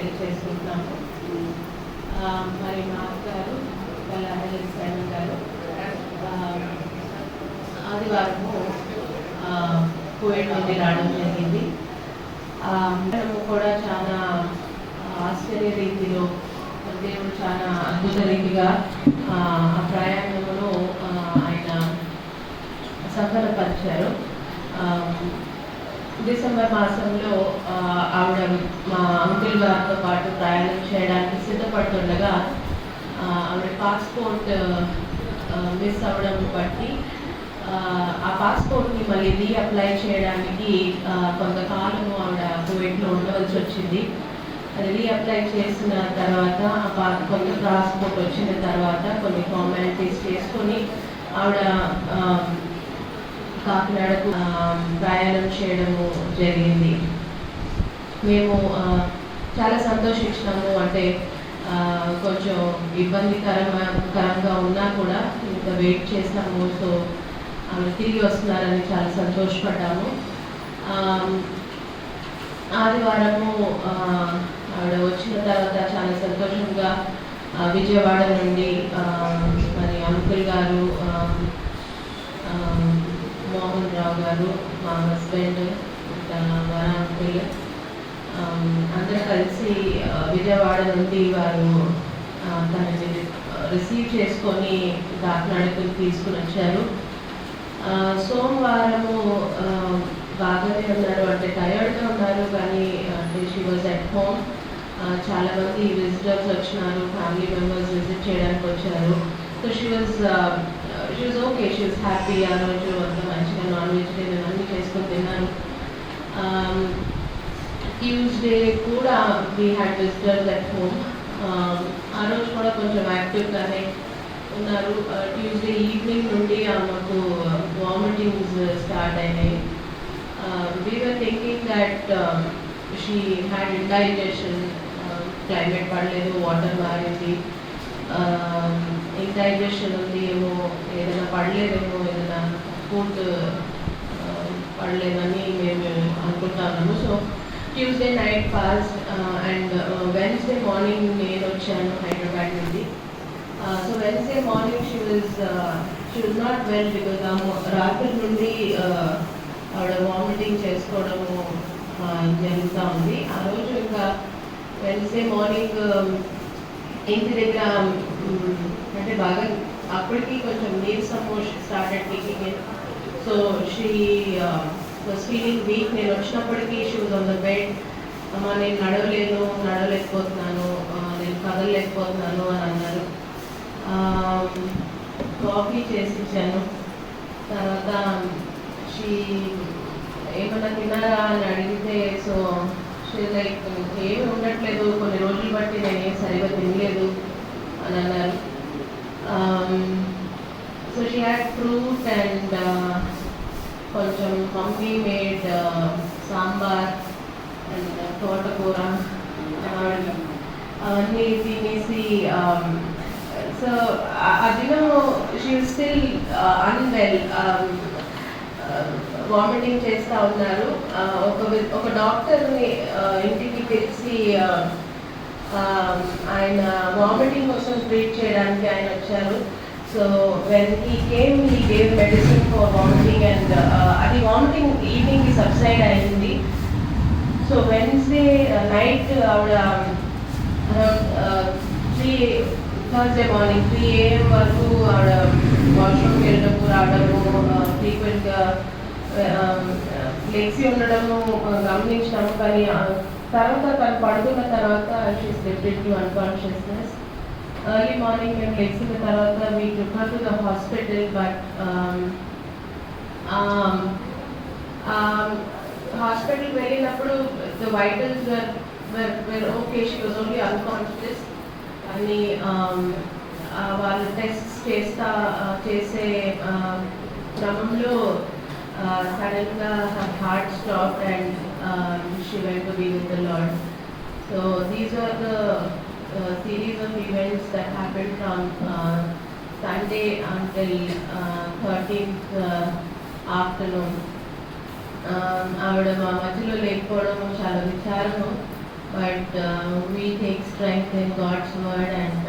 తెలియజేసుకుంటున్నాము. మరి మా అక్కగారు హెలెన్ సైమన్ గారు ఆదివారము కువైట్ నుండి రావడం జరిగింది. మేము కూడా చాలా ఆశ్చర్య రీతిలో దేవుడు చాలా అద్భుత రీతిగా ఆ ప్రయాణంలో ఆయన సఫలపరిచారు. డిసెంబర్ మాసంలో ఆవిడ మా అంకుల్ గారితో పాటు ప్రయాణం చేయడానికి సిద్ధపడుతుండగా ఆవిడ పాస్పోర్ట్ మిస్ అవ్వడం బట్టి ఆ పాస్పోర్ట్ని మళ్ళీ రీఅప్లై చేయడానికి కొంతకాలము ఆవిడ కువైట్లో ఉండవలసి వచ్చింది. అది రీఅప్లై చేసిన తర్వాత కొంత పాస్పోర్ట్ వచ్చిన తర్వాత కొన్ని ఫార్మాలిటీస్ చేసుకొని ఆవిడ కాకినాడకు ప్రయాణం చేయడము జరిగింది. మేము చాలా సంతోషించినాము. అంటే కొంచెం ఇబ్బందికరంగా ఉన్నా కూడా ఇంత వెయిట్ చేసాము. సో ఆవిడ తిరిగి వస్తున్నారని చాలా సంతోషపడ్డాము. ఆదివారము ఆవిడ వచ్చిన తర్వాత చాలా సంతోషంగా విజయవాడ నుండి మరి అంకుల్ గారు, మోహన్ రావు గారు, మా హస్బెండ్, వర అంకుల్ అందరూ కలిసి విజయవాడ నుండి వారు తనని రిసీవ్ చేసుకొని కాకినాడకు తీసుకుని వచ్చారు. సోమవారము బాగానే ఉన్నారు, అంటే టయర్డ్గా ఉన్నారు, కానీ అంటే షీ వాజ్ అట్ హోమ్. చాలామంది విజిటర్స్ వచ్చినారు, ఫ్యామిలీ మెంబర్స్ విజిట్ చేయడానికి వచ్చారు. So she was okay, she was happy. ఆ రోజు అంతా మంచిగా నాన్ వెజిటేరియన్ అన్నీ చేసుకొని తిన్నారు. ట్యూస్డే కూడా we had visitors at home. ఆ రోజు కూడా కొంచెం యాక్టివ్గానే ఉన్నారు. ట్యూస్డే ఈవినింగ్ నుండి ఆమెకు వామిటింగ్స్ స్టార్ట్ అయినాయి. We were thinking that she had indigestion, climate పడలేదు, వాటర్ మారింది, ఇండైజెషన్ ఉంది ఏమో, ఏదైనా పడలేదేమో, ఏదైనా ఫుడ్ పడలేదని మేము అనుకుంటున్నాము. So Tuesday night pass and Wednesday morning నేను వచ్చాను హైదరాబాద్ నుండి. So Wednesday morning she was not well because రాత్రి నుండి ఆవిడ వామిటింగ్ చేసుకోవడము జరుగుతూ ఉంది. ఆ రోజు ఇంకా వెన్స్డే మార్నింగ్ ఇంటి దగ్గర అంటే బాగా అప్పటికి కొంచెం నీరసము started kicking in. So she was feeling weak. నేను వచ్చినప్పటికీ she was on the bed. అమ్మ నేను నడవలేకపోతున్నాను, నేను కదలలేకపోతున్నాను అని అన్నారు. కాఫీ చేసి ఇచ్చాను. తర్వాత ఏమన్నా తిన్నారా అని అడిగితే సో షీ లైక్ ఏమి ఉండట్లేదు, కొన్ని రోజులు బట్టి నేనేం సరిగా తినలేదు అని అన్నారు. So she had fruit and కొంచెం మమ్మీ మేడ్ సాంబార్ అండ్ తోటకూర అవన్నీ తినేసి సో ఆ దినం షీ స్టిల్ అన్వెల్, వామిటింగ్ చేస్తూ ఉన్నారు. ఒక డాక్టర్ని ఇంటికి పిలిచి ఆయన వామిటింగ్ కోసం ట్రీట్ చేయడానికి ఆయన వచ్చారు. So when he came he gave medicine for vomiting and అది వామిటింగ్ ఈవినింగ్కి సబ్సైడ్ అయింది. సో వెన్స్డే నైట్ ఆవిడ థర్స్డే మార్నింగ్ 3 AM వరకు ఆవిడ వాష్రూమ్కి వెళ్ళడము రావడము ఫ్రీక్వెంట్గా లెగ్సి ఉండడము గమనించినాము. కానీ తర్వాత తను పడుకున్న తర్వాత she slipped into unconsciousness. Early morning మేము లెగ్సిన తర్వాత we took her to the hospital. But హాస్పిటల్కి వెళ్ళినప్పుడు the vitals were okay, she was only unconscious. అని వాళ్ళు టెస్ట్ చేసే క్రమంలో సడన్గా heart stop and she went to be with the Lord. So these are the series of events that happened from Sunday until 13th afternoon. ఆవిడ మా మధ్యలో లేకపోవడం చాలా విచారము. but we take strength in God's word, and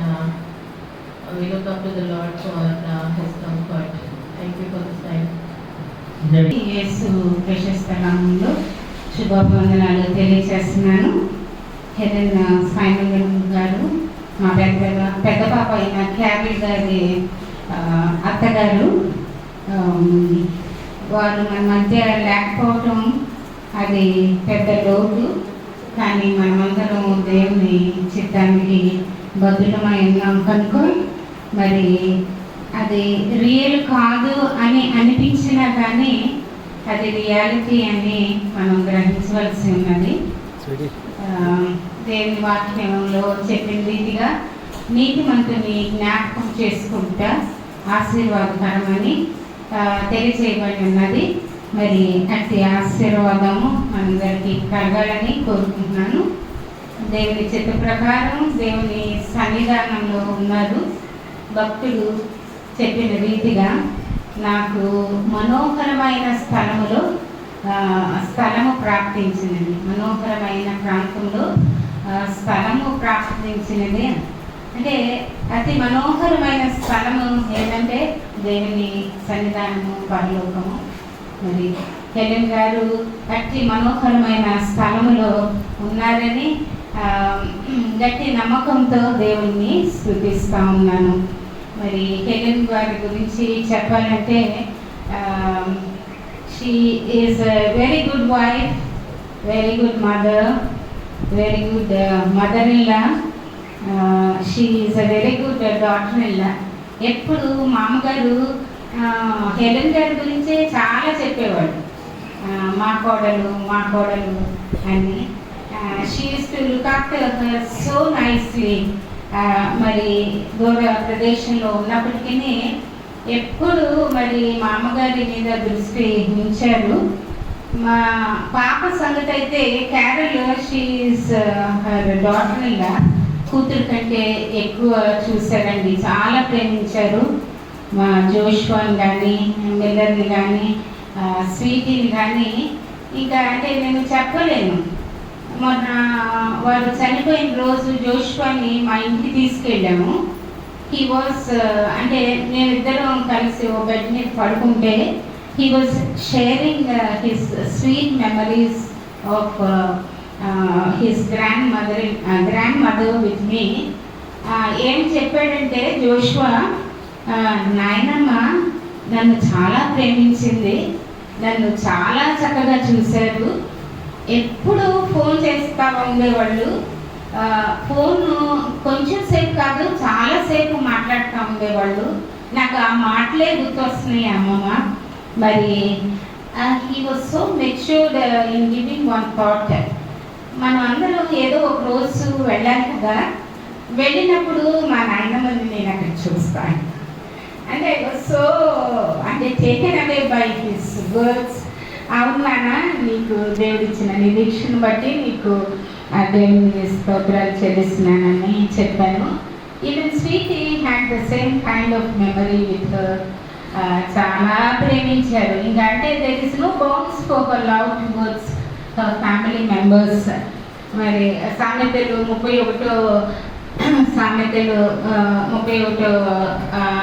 we look up to the Lord for His comfort. Thank you for this time. యేసు ప్రశస్త నామంలో శుభవందనాలు తెలియజేస్తున్నాను. Helen spinal గారు, మా పెద్ద పాప అయిన క్యాబిల్ గారి అత్తగారు, వారు మన మధ్య లేకపోవటం అది పెద్ద లోటు. కానీ మనమందరం దేవుని చిత్తానికి బదులమై ఉన్నాం కనుక మరి అది రియల్ కాదు అని అనిపించినా కానీ అది రియాలిటీ అని మనం గ్రహించవలసి ఉన్నది. దేవుని వాక్యంలో చెప్పిన రీతిగా నీతిమంతుని జ్ఞాపకం చేసుకుంటా ఆశీర్వాదకరమని తెలియజేయబడి ఉన్నది. మరి అతి ఆశీర్వాదము అందరికీ కలగాలని కోరుకుంటున్నాను. దేవుని చిత్త ప్రకారం దేవుని సన్నిధానంలో ఉన్నారు. భక్తుడు చెప్పిన రీతిగా నాకు మనోహరమైన స్థలము ప్రాప్తించినది, మనోహరమైన ప్రాంతంలో స్థలము ప్రాప్తించినది. అంటే అతి మనోహరమైన స్థలము ఏంటంటే దేవుని సన్నిధానము, పరలోకము. మరి హెలెన్ గారు అతి మనోహరమైన స్థలములో ఉన్నారని గట్టి నమ్మకంతో దేవుణ్ణి స్తుతిస్తూ ఉన్నాను. మరి హెలెన్ గారి గురించి చెప్పాలంటే she is a very good wife, very good mother, very good mother in law. She is a very good daughter in law. ఎప్పుడు మామగారు హెలెన్ గారి గురించే చాలా చెప్పేవాడు, మా కోడలు అని. She use to look after her so nicely. మరి దూర ప్రదేశంలో ఉన్నప్పటికీ ఎప్పుడు మరి మా అమ్మగారి మీద దృష్టి ఉంచారు. మా పాప సంగతి అయితే carol, she is her daughter in law, కూతురు కంటే ఎక్కువ చూశారండి, చాలా ప్రేమించారు. మా జోష్వాన్ కానీ, మిల్లర్ని కానీ, స్వీటీని కానీ ఇంకా అంటే నేను చెప్పలేను. మొన్న వారు చనిపోయిన రోజు జోష్వాని మా ఇంటికి తీసుకెళ్ళాము. హీ వాజ్ అంటే మేమిద్దరం కలిసి ఓ బెడ్ మీద పడుకుంటే he was sharing his sweet memories of his grandmother with me. ఏం చెప్పాడంటే జోష్వా, నాయనమ్మ నన్ను చాలా ప్రేమించింది, నన్ను చాలా చక్కగా చూశారు, ఎప్పుడు ఫోన్ చేస్తూ ఉండేవాళ్ళు, ఫోను కొంచెం సేపు కాదు చాలాసేపు మాట్లాడుతూ ఉండేవాళ్ళు, నాకు ఆ మాటలే గుర్తొస్తున్నాయి అమ్మమ్మ. మరి he was so matured in giving one thought. మనం అందరం ఏదో ఒక రోజు వెళ్ళాలి కదా, వెళ్ళినప్పుడు మా నాయనమ్మని నేను అక్కడ చూస్తాను. అంటే సో అంటే taken away by his words. అవునానా, నీకు దేవుడిచ్చిన నిరీక్షణ బట్టి నీకు దేవుని స్తోత్రాలు చెల్లిస్తున్నానని చెప్పాను. Even Sweety had the same kind of memory with her. చాలా ప్రేమించారు. ఇంకా అంటే there is no bounds for her love towards her family members. మరి సామెతలు 31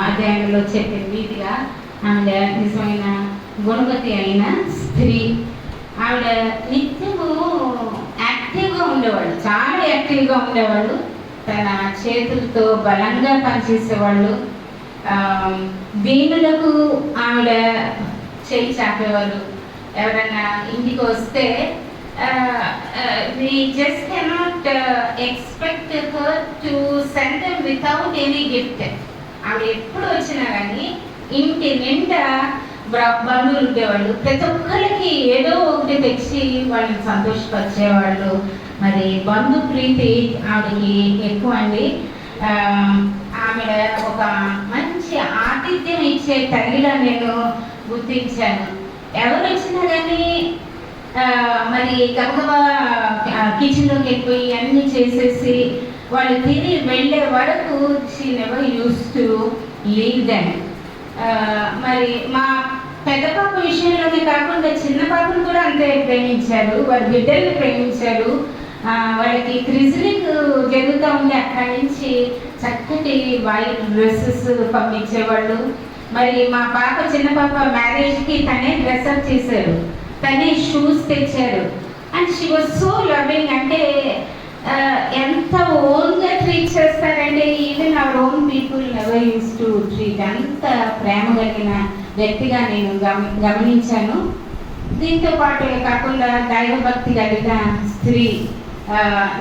అధ్యాయంలో చెప్పిన రీతిగా ఆవిడ నిజమైన గుణవతి అయిన స్త్రీ. ఆవిడ నిత్యము యాక్టివ్గా ఉండేవాళ్ళు, చాలా యాక్టివ్గా ఉండేవాళ్ళు. తన చేతులతో బలంగా పనిచేసేవాళ్ళు. దీనులకు ఆవిడ చేయి చాపేవారు. ఎవరైనా ఇంటికి వస్తే we just cannot expect her to send them without any gift. ఆవిడ ఎప్పుడు వచ్చినా కానీ ఇంటి నిండా బంధువులు ఉండేవాళ్ళు, ప్రతి ఒక్కరికి ఏదో ఒకటి తెచ్చి వాళ్ళని సంతోషపరిచేవాళ్ళు. మరి బంధు ప్రీతి ఆవిడకి ఎక్కువ అండి. ఆవిడ ఒక మంచి ఆతిథ్యం ఇచ్చే తల్లిగా నేను గుర్తించాను. ఎవరు వచ్చినా కానీ మరి గబగబా కిచెన్లోకి వెళ్ళిపోయి అన్నీ చేసేసి వాళ్ళు తిని వెళ్ళే వరకు she never use to leave them. మరి మా పెద్ద పాప విషయంలోనే కాకుండా చిన్న పాపను కూడా అంతే ప్రేమించారు, వారి బిడ్డల్ని ప్రేమించారు. వాళ్ళకి క్రిజలింగ్ జరుగుతూ ఉంది. అక్కడి నుంచి చక్కటి వైట్ డ్రెస్సెస్ పంపించేవాళ్ళు. మరి మా పాప చిన్న పాప మ్యారేజ్కి తనే డ్రెస్అప్ చేశారు, తనే షూస్ తెచ్చారు. And she was so loving. అంటే ఎంత ఓన్గా ట్రీట్ చేస్తారంటే even our own people never use to treat. అంత ప్రేమ కలిగిన వ్యక్తిగా నేను గమనించాను. దీంతో పాటు కాకుండా దైవభక్తి కలిగిన స్త్రీ.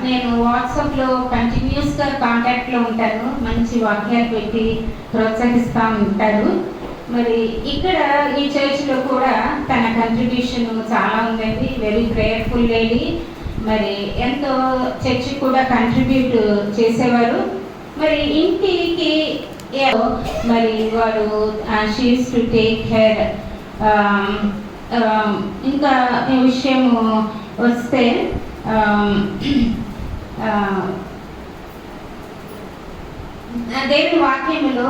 నేను వాట్సాప్లో కంటిన్యూస్గా కాంటాక్ట్లో ఉంటాను, మంచి వాక్యాలు పెట్టి ప్రోత్సహిస్తూ ఉంటారు. మరి ఇక్కడ ఈ చర్చ్లో కూడా తన కంట్రిబ్యూషన్ చాలా ఉందండి. Very prayerful lady. మరి ఎంతో చర్చ్ కూడా కంట్రిబ్యూట్ చేసేవారు. మరి ఇంటికి మరి వారు షీస్ టు టేక్ కేర్. ఇంకా ఈ విషయం వస్తే దేవుని వాక్యములో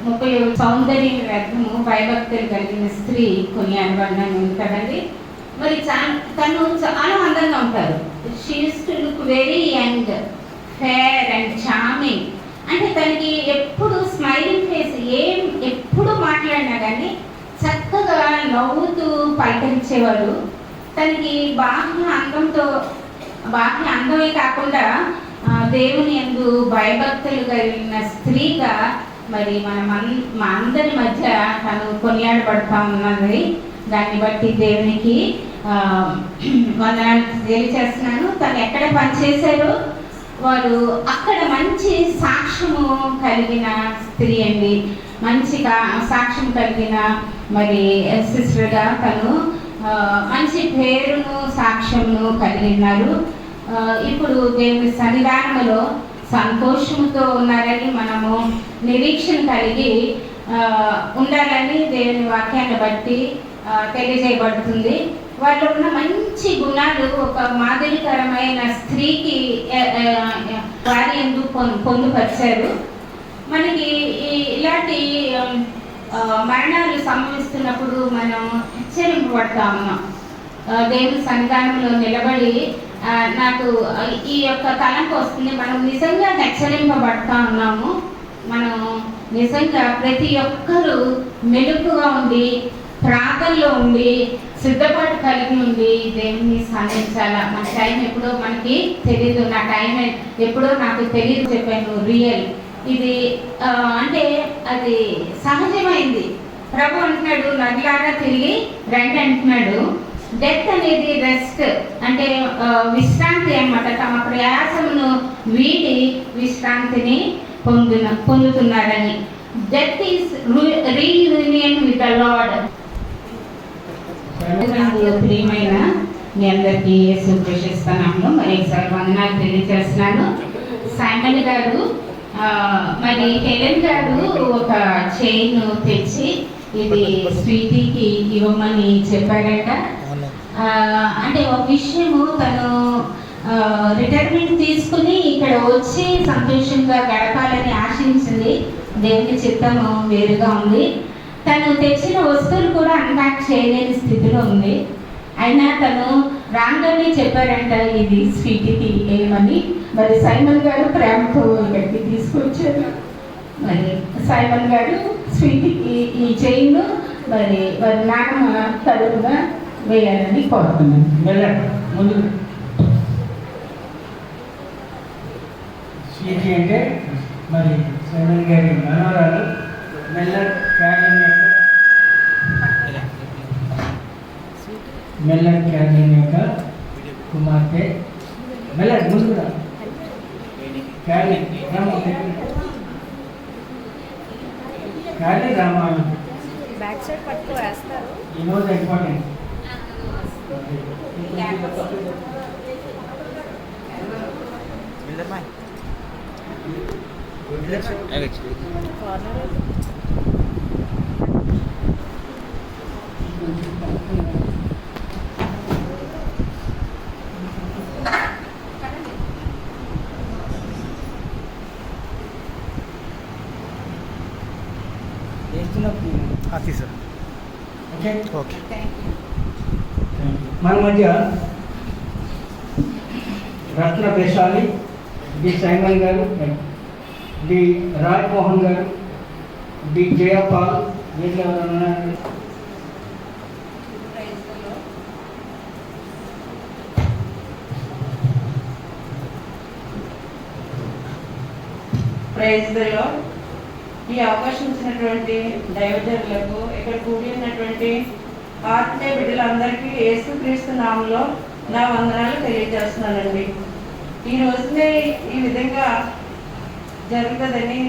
30 సౌందర్యం వ్యర్థము భయభక్తులు కలిగిన స్త్రీ కొనియాడబడినని ఉంది కదండి. మరి తను చాలా అందంగా ఉంటారు. She use to look very young, fair and charming. అంటే తనకి ఎప్పుడు స్మైలింగ్ ఫేస్, ఎప్పుడు మాట్లాడినా కానీ చక్కగా నవ్వుతూ పలకరించేవారు. తనకి బాహ్య అందమే కాకుండా దేవుని యందు భయభక్తులు కలిగిన స్త్రీగా మరి మా అందరి మధ్య తను కొనియాడబడతా ఉన్నది. దాన్ని బట్టి దేవునికి వందనాలు తెలియచేస్తున్నాను. తను ఎక్కడ పనిచేశారో వారు అక్కడ మంచి సాక్ష్యము కలిగిన స్త్రీ అండి. మంచిగా సాక్ష్యం కలిగిన మరి సిస్టర్గా తను మంచి పేరును సాక్ష్యమును కలిగి ఉన్నారు. ఇప్పుడు దేవుని సన్నిధానంలో సంతోషంతో ఉన్నారని మనము నిరీక్షణ కలిగి ఉండాలని దేవుని వాక్యాన్ని బట్టి తెలియజేయబడుతుంది. వాళ్ళు ఉన్న మంచి గుణాలు ఒక మాదిరికరమైన స్త్రీకి వారి ఎందుకు పొందుపరిచారు. మనకి ఇలాంటి మరణాలు సంభవిస్తున్నప్పుడు మనం హెచ్చరింపబడతా ఉన్నాం. దేవుని సన్నిధానంలో నిలబడి నాకు ఈ యొక్క తలంపు వస్తుంది. మనం నిజంగా హెచ్చరింపబడతా ఉన్నాము. మనం నిజంగా ప్రతి ఒక్కరూ మెలుకుగా ఉండి ప్రార్థనలో ఉండి సిద్ధపాటు కలిగి ఉండి దేవుని సాధించాలా. మన టైం ఎప్పుడో మనకి తెలియదు. నా టైం ఎప్పుడో నాకు తెలియదు చెప్పాను. రియల్ ఇది అంటే అది సహజమైంది. ప్రభు అంటున్నాడు నదిలాగా తిరిగి రండి అంటున్నాడు. డెత్ అనేది రెస్ట్ అంటే విశ్రాంతి అన్నమాట. తమ ప్రయాసమును వీడి విశ్రాంతిని పొందుతున్నారని. Death is reunion with the lord. ప్రియమైన మీ అందరికీ యేసు ప్రశస్తనామములో మరి ఒకసారి వందనాలు తెలియజేస్తున్నాను. సైమన్ గారు మరి హెలెన్ గారు ఒక చైన్ తెచ్చి ఇది స్వీటీకి ఇవ్వమని చెప్పారట. అంటే ఒక విషయము తను రిటైర్మెంట్ తీసుకుని ఇక్కడ వచ్చి సంతోషంగా గడపాలని ఆశించింది. దేవుని చిత్తము వేరుగా ఉంది. తను తెచ్చిన వస్తువులు కూడా అన్ప్యాక్ చేయలేని స్థితిలో ఉంది. అయినా తను రాగానే చెప్పారంట ఇది స్వీటీకి ఏమని. మరి సైమన్ గారు ప్రేమతో ఇక్కడికి తీసుకొచ్చారు. మరి సైమన్ గారు స్వీటీకి ఈ చైన్ మరి వారి నాన్నమ్మ తరువుగా వేయాలని కోరుతున్నాను. ముందు స్వీటీ అంటే మరి సైమన్ గారి మనవరాలు మెల్లట్ క్యాలిన్ యొక్క కుమార్తె. మెల్లట్ ముందు కూడా క్యాలిన్ రామాను బ్యాక్ సైడ్ పట్టుకు వేస్తారు. ఈ రోజు ఇంపార్టెంట్. ఓకే మన మధ్య రత్న బేసాలి, డి సైమన్ గారు, డి రాజ్ మోహన్ గారు, డి జయపాల్, వీళ్ళు ఎవరు ఉన్నారు? Praise the Lord. ఈ అవకాశం ఇచ్చినటువంటి దైవజనులకు, ఇక్కడ కూడి ఉన్నటువంటి ఆత్మీయ బిడ్డలందరికీ యేసుక్రీస్తు నామములో నా వందనాలు తెలియజేస్తున్నానండి. ఈ రోజునే ఈ విధంగా జరుగుతుందని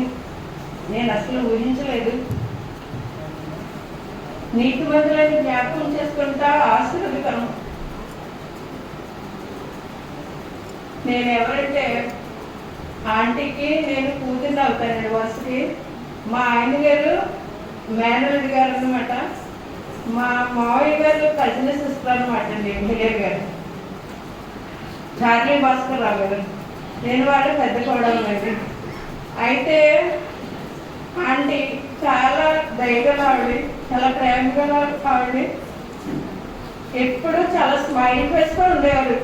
నేను అసలు ఊహించలేదు. నీతిమంతులని జ్ఞాపకం చేసుకుంటా ఆశీర్వదకరం. నేను ఎవరంటే ఆంటీకి నేను కూతుర్ని అవుతానండి వరుసకి. మా ఆయన గారు మేనల్లుడి గారు అనమాట. మా మావయ్య గారు కజిన్ సిస్టర్ అనమాట అండి, మిలియర్ గారు, చార్లీ భాస్కర్ రావు గారు. నేను వాళ్ళు పెద్ద కోడలండి. అయితే ఆంటీ చాలా దయగల ఆవిడ, చాలా ప్రేమగల ఆవిడ. ఎప్పుడు చాలా స్మైల్ ఫేస్తో ఉండేవారు.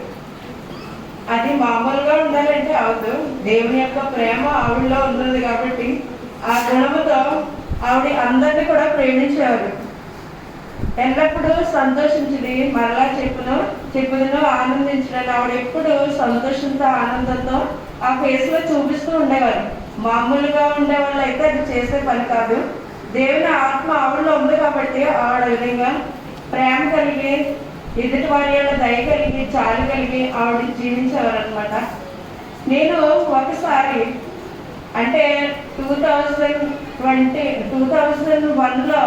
అది మామూలుగా ఉండాలంటే అవదు, దేవుని యొక్క ప్రేమ ఆవిడలో ఉంటుంది కాబట్టి ఆ గుణముతో ఆవిడ అందరినీ కూడా ప్రేమించేవారు. ఎల్లప్పుడూ సంతోషించింది, మరలా చెప్పుదును ఆనందించడం. ఆవిడ ఎప్పుడు సంతోషంతో ఆనందంతో ఆ ఫేస్లో చూపిస్తూ ఉండేవారు. మామూలుగా ఉండేవాళ్ళు అయితే అది చేసే పని కాదు. దేవుని ఆత్మ ఆవిడలో ఉంది కాబట్టి ఆవిడ విధంగా ప్రేమ కలిగి, ఎదుటి వారి యొక్క దయ కలిగి, చాలు కలిగి ఆవిడ జీవించేవారు అనమాట. నేను ఒకసారి అంటే 2001లో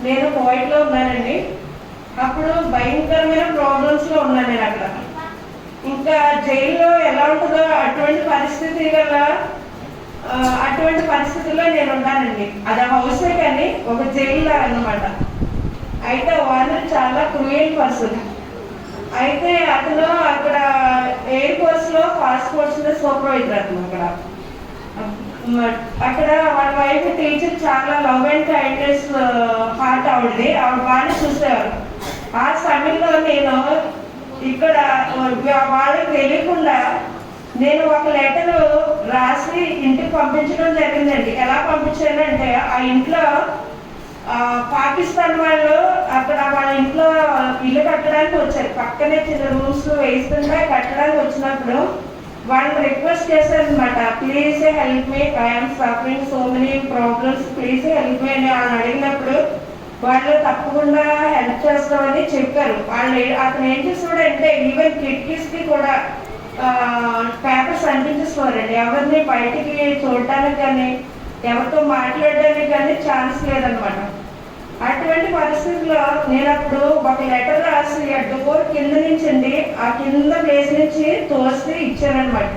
నేను కోవిడ్లో ఉన్నానండి. అప్పుడు భయంకరమైన ప్రాబ్లమ్స్లో ఉన్నాను నేను అక్కడ. ఇంకా జైల్లో ఎలా ఉంటుందో అటువంటి పరిస్థితుల్లో నేను ఉన్నానండి. అది హౌసే కానీ ఒక జైల్లో అన్నమాట. అయితే వాళ్ళు చాలా క్రూయల్ పర్సన్. అయితే అతను అక్కడ ఎయిర్ ఫోర్స్లో ఫాస్ట్ ఫోర్స్లో సూపర్వైజర్ అతను. అక్కడ వాళ్ళ వైఫ్ టీచర్ చాలా లవ్ అండ్ కైండ్నెస్ హార్ట్ ఆవిడది. ఆవిడ బాగా చూసేవారు. ఆ సమయంలో నేను ఇక్కడ వాళ్ళకి తెలియకుండా నేను ఒక లెటర్ రాసి ఇంటికి పంపించడం జరిగిందండి. ఎలా పంపించానంటే ఆ ఇంట్లో పాకిస్తాన్ వాళ్ళు అక్కడ వాళ్ళ ఇంట్లో ఇల్లు కట్టడానికి వచ్చారు. పక్కనే చిన్న రూమ్స్ వేస్తుంటే కట్టడానికి వచ్చినప్పుడు వాళ్ళని రిక్వెస్ట్ చేశారు అనమాట. Please help me, I'm suffering so many problems, please help me అని వాళ్ళని అడిగినప్పుడు వాళ్ళు తప్పకుండా హెల్ప్ చేస్తామని చెప్పారు. అతను ఏం చేస్తాడంటే ఈవెన్ కిడ్కీస్కి కూడా పేపర్స్ అంటించేస్తారండి. ఎవరిని బయటికి చూడడానికి కానీ ఎవరితో మాట్లాడడానికి కానీ ఛాన్స్ లేదనమాట. అటువంటి పరిస్థితుల్లో నేను అప్పుడు ఒక లెటర్ రాసి డోర్ కింద నుంచి అండి, ఆ కింద ప్లేస్ నుంచి తోసి ఇచ్చానమాట.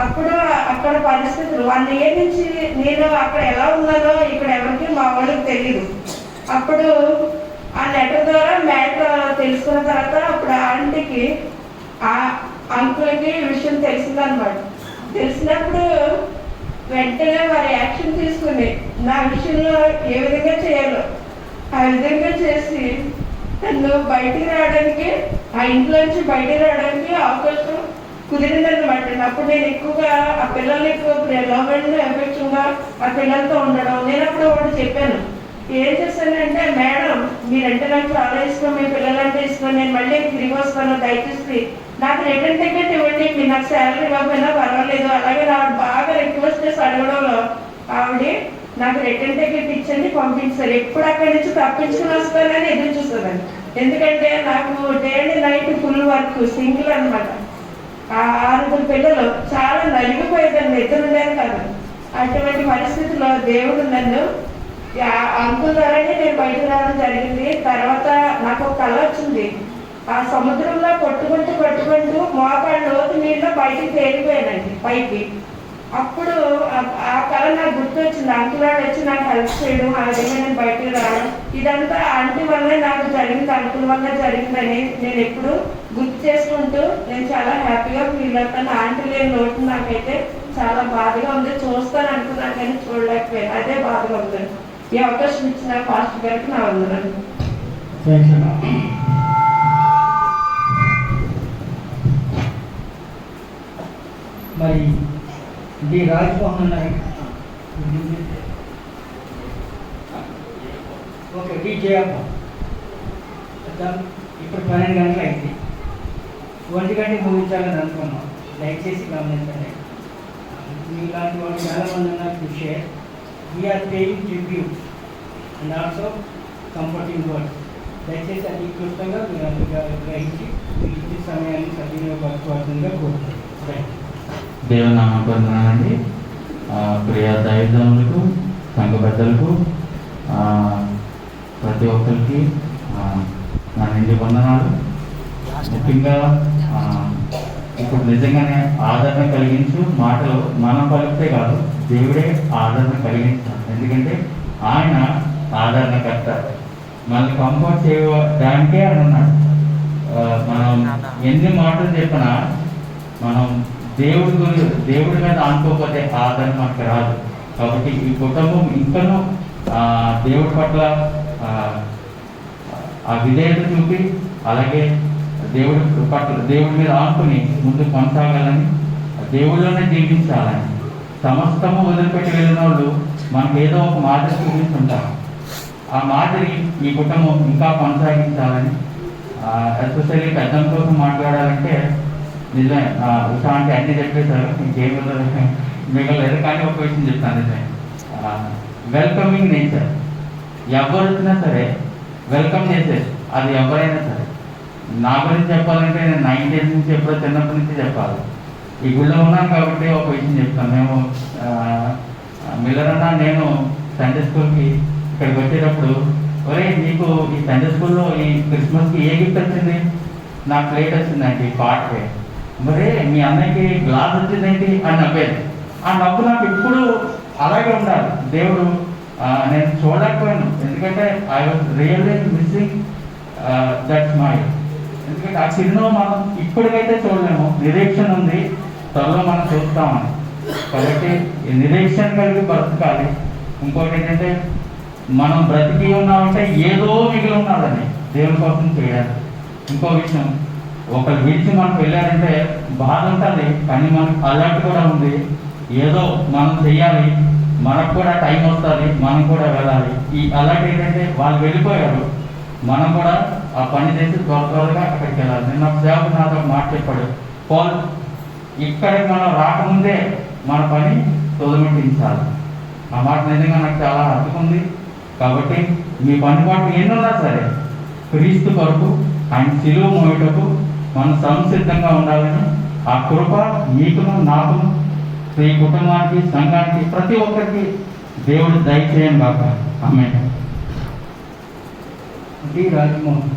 అప్పుడు అక్కడ పరిస్థితులు 1 year నుంచి నేను అక్కడ ఎలా ఉన్నానో ఇక్కడ ఎవరికి మా వాళ్ళకి తెలియదు. అప్పుడు ఆ లెటర్ ద్వారా మ్యాటర్ తెలుసుకున్న తర్వాత అప్పుడు ఆంటీకి ఆ అంకుల్కి విషయం తెలిసిందనమాట. తెలిసినప్పుడు వెంటనే వారి యాక్షన్ తీసుకుని నా విషయంలో ఏ విధంగా చేయాలో ఆ విధంగా చేసి తను బయటికి రావడానికి, ఆ ఇంట్లో నుంచి బయటికి రావడానికి అవకాశం కుదిరిందన్నమాట. అప్పుడు నేను ఎక్కువగా ఆ పిల్లల్ని ఎక్కువ లవ్ అండ్ ఎఫెక్షన్గా ఆ పిల్లలతో ఉండడం. నేను అప్పుడు ఒకటి చెప్పాను, ఏం చేశానంటే మేడం మీరంటే నాకు చాలా ఇష్టం, మీ పిల్లలంటే ఇష్టం, నేను మళ్ళీ తిరిగి వస్తాను, దయచేసి నాకు రిటర్న్ టికెట్ ఇవ్వండి, మీరు నాకు శాలరీ ఇవ్వకపోయినా పర్వాలేదు. అలాగే నాకు బాగా రిక్వెస్ట్ చేసి అడగడంలో ఆవిడ నాకు రిటర్న్ టికెట్ ఇచ్చండి పంపించారు. ఎప్పుడు అక్కడి నుంచి తప్పించుకుని వస్తానని ఎదురు చూస్తాను. ఎందుకంటే నాకు day and night full work, single అనమాట. 6 పిల్లలు చాలా నలిగిపోయేదాన్ని, నిద్ర ఉండేది కాదు. అటువంటి పరిస్థితుల్లో దేవుడు నన్ను అంకుల్ ద్వారానే నేను బయటకు రావడం జరిగింది. తర్వాత నాకు ఒక కళ వచ్చింది. ఆ సముద్రంలో కొట్టుకుంటూ మోకాళ్ళ లోతు నీళ్ళలో బయటికి తేలిపోయానండి పైకి. అప్పుడు ఆ కళ నాకు గుర్తొచ్చింది. అంకుల్ వాడు వచ్చి నాకు హెల్ప్ చేయడం, ఆ విధంగా నేను బయటకు రావడం, ఇదంతా ఆంటీ వల్లే నాకు జరిగింది, అంకుల్ వల్ల జరిగిందని నేను ఎప్పుడు గుర్తు చేసుకుంటూ నేను చాలా హ్యాపీగా ఫీల్ అవుతాను. ఆంటీ లేని లోటు నాకైతే చాలా బాధగా ఉంది. చూస్తాను అనుకున్నాను కానీ చూడలేకపోయాను, అదే బాధగా ఉందండి. ఈ అవకాశం ఇచ్చిన పాస్టర్ గారికి నా వందనాలు. Rajmohan Nayak, okay D Jayappa. ఇప్పుడు 12 గంటలు అయింది, 1 గంట ముగించాలని అనుకున్నాం. దయచేసి గమనించండి. మీలాంటి వాళ్ళు చాలామంది ఉన్నారు to share. We are paying tribute and also comforting word. దయచేసి అది క్లుప్తంగా మీరు అందుగా గ్రహించి మీ ఇంటి సమయాన్ని సద్వినియోగపరచుకోవాల్సిందిగా కోరుతున్నాను. దేవనామం పొందుతున్నానండి. ప్రియ దైవజనులకు, సంఘ పెద్దలకు, ప్రతి ఒక్కరికి నా నిండి వందనాలు. ముఖ్యంగా ఇప్పుడు నిజంగానే ఆదరణ కలిగించు మాటలు మనం పలికితే కాదు, దేవుడే ఆదరణ కలిగించాలి. ఎందుకంటే ఆయన ఆదరణకర్త. మనల్ని కంఫర్ట్ చేయడానికే ఆయన ఉన్నాడు. మనం ఎన్ని మాటలు చెప్పినా మనం దేవుడి మీద అనుకోకపోతే ఆదరణ మనకు రాదు. కాబట్టి ఈ కుటుంబం ఇంకనూ దేవుడి పట్ల ఆ విధేయత చూపి, అలాగే దేవుడి మీద ఆనుకుని ముందు కొనసాగాలని, దేవుళ్ళలోనే జీవించాలని. సమస్తము వదిలిపెట్టి వెళ్ళిన వాళ్ళు మనకు ఏదో ఒక మాదిరి చూపిస్తుంటారు. ఆ మాదిరి ఈ కుటుంబం ఇంకా కొనసాగించాలని, ఎస్పెషల్లీ పెద్దల కోసం మాట్లాడాలంటే నిజమే ఉషా అంటే అన్నీ చెప్పేశారు, ఇంకేమి మిగలేదు. కానీ ఒక విషయం చెప్తాను, నిజమే వెల్కమింగ్ నేచర్. ఎవరు వచ్చినా సరే వెల్కమ్ చేసేది, అది ఎవరైనా సరే. నా గురించి చెప్పాలంటే నేను 9 days నుంచి ఎప్పుడో చిన్నప్పటి నుంచి చెప్పాలి. ఈ గుళ్ళో ఉన్నాను కాబట్టి ఒక విషయం చెప్తాను. మేము మిల్లర్ అన్న నేను సండే స్కూల్కి ఇక్కడికి వచ్చేటప్పుడు, ఒరే నీకు ఈ సండే స్కూల్లో ఈ క్రిస్మస్కి ఏ గిఫ్ట్ వచ్చింది? నాకు ప్లేట్ వచ్చిందండి, పాటకే. మరే మీ అన్నయ్యకి గ్లాస్ వచ్చిందేంటి అని నవ్వేది. ఆ నవ్వు నాకు ఇప్పుడు అలాగే ఉండాలి. దేవుడు నేను చూడలేకపోయాను, ఎందుకంటే I was really missing that smile. ఎందుకంటే ఆ చిరునవ్వు మనం ఇప్పటికైతే చూడలేము, నిరీక్షణ ఉంది, త్వరలో మనం చూస్తామని. కాబట్టి ఈ నిరీక్షణ కలిగి బ్రతకాలి. ఇంకోటి ఏంటంటే మనం బ్రతికి ఉన్నామంటే ఏదో మిగిలి ఉన్నాడని దేవుని కోసం చేయాలి. ఇంకో విషయం, ఒకరు విడిచి మనకు వెళ్ళారంటే బాధ ఉంటుంది, కానీ మనకు అలర్ట్ కూడా ఉంది, ఏదో మనం చెయ్యాలి, మనకు కూడా టైం వస్తుంది, మనం కూడా వెళ్ళాలి. ఈ అలర్ట్ ఏంటంటే వాళ్ళు వెళ్ళిపోయారు, మనం కూడా ఆ పని చేసి త్వరగా అక్కడికి వెళ్ళాలి. నిన్న ఒక సేవకు నాతో ఒక మాట చెప్పాడు, పాల్ ఇక్కడికి మనం రాకముందే మన పని తొలగించాలి. ఆ మాట నిజంగా నాకు చాలా హత్తుకుంది. కాబట్టి మీ పని పాటు ఎన్నున్నా సరే క్రీస్తు కొరకు ఆయన సిలువ మోయటకు మనం సంసిద్ధంగా ఉండాలని ఆ కృప మీకును నాకును ఈ కుటుంబానికి, సంఘానికి, ప్రతి ఒక్కరికి దేవుడు దయచేయను కాక. ఆమేన్. D Rajmohan.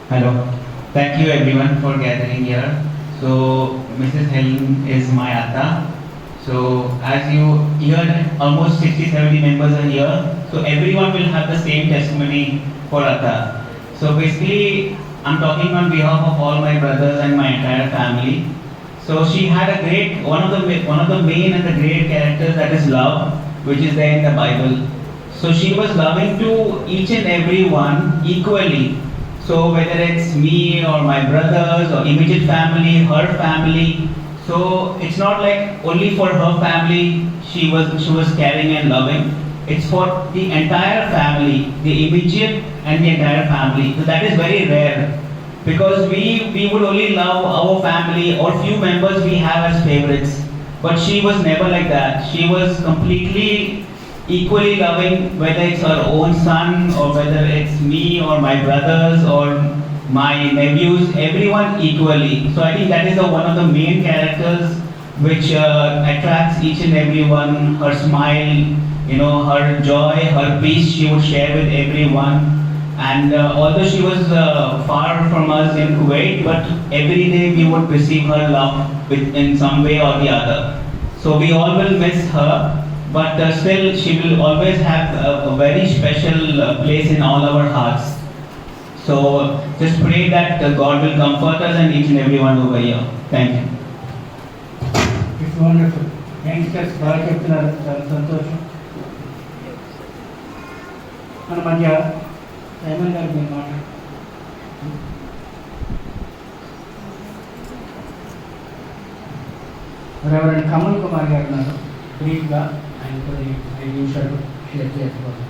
Hello. Thank you everyone for gathering here. So Mrs. Helen is my Atta. So as you heard, almost 60-70 members are here. So everyone will have the same testimony for Atta. So basically, I'm talking on behalf of all my brothers and my entire family. So she had a great, one of the main and the great characters, that is love, which is there in the Bible. So she was loving to each and every one equally. So whether it's me or my brothers or immediate family, her family, so it's not like only for her family she was caring and loving. It's for the entire family, the immediate and the entire family. So that is very rare, because we would only love our family or few members we have as favorites. But she was never like that. She was completely equally loving, whether it's her own son or whether it's me or my brothers or my nephews, everyone equally. So I think that is one of the main characters which attracts each and everyone. Her smile, her joy, her peace she would share with everyone. And although she was far from us in Kuwait, but every day we would receive her love in some way or the other. So we all will miss her, but still she will always have a very special place in all our hearts. So just pray that God will comfort us and each and everyone over here. Thank you. It's wonderful. Youngsters బాగా చెప్తున్నారు, చాలా సంతోషం. మన మధ్య Simon గారు మీరు మాట్లాడు. Reverend Kamal Kumar గారు ఉన్నారు. బ్రీఫ్గా ఆయన కొన్ని 5 నిమిషాలు షేర్ చేసుకోవాలి.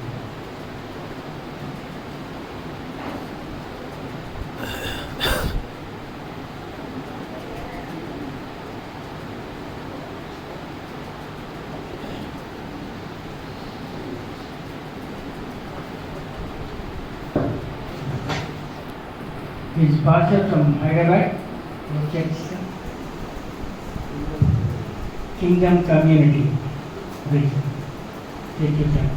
His pastor from Hyderabad, church, Kingdom Community. Please, take your time.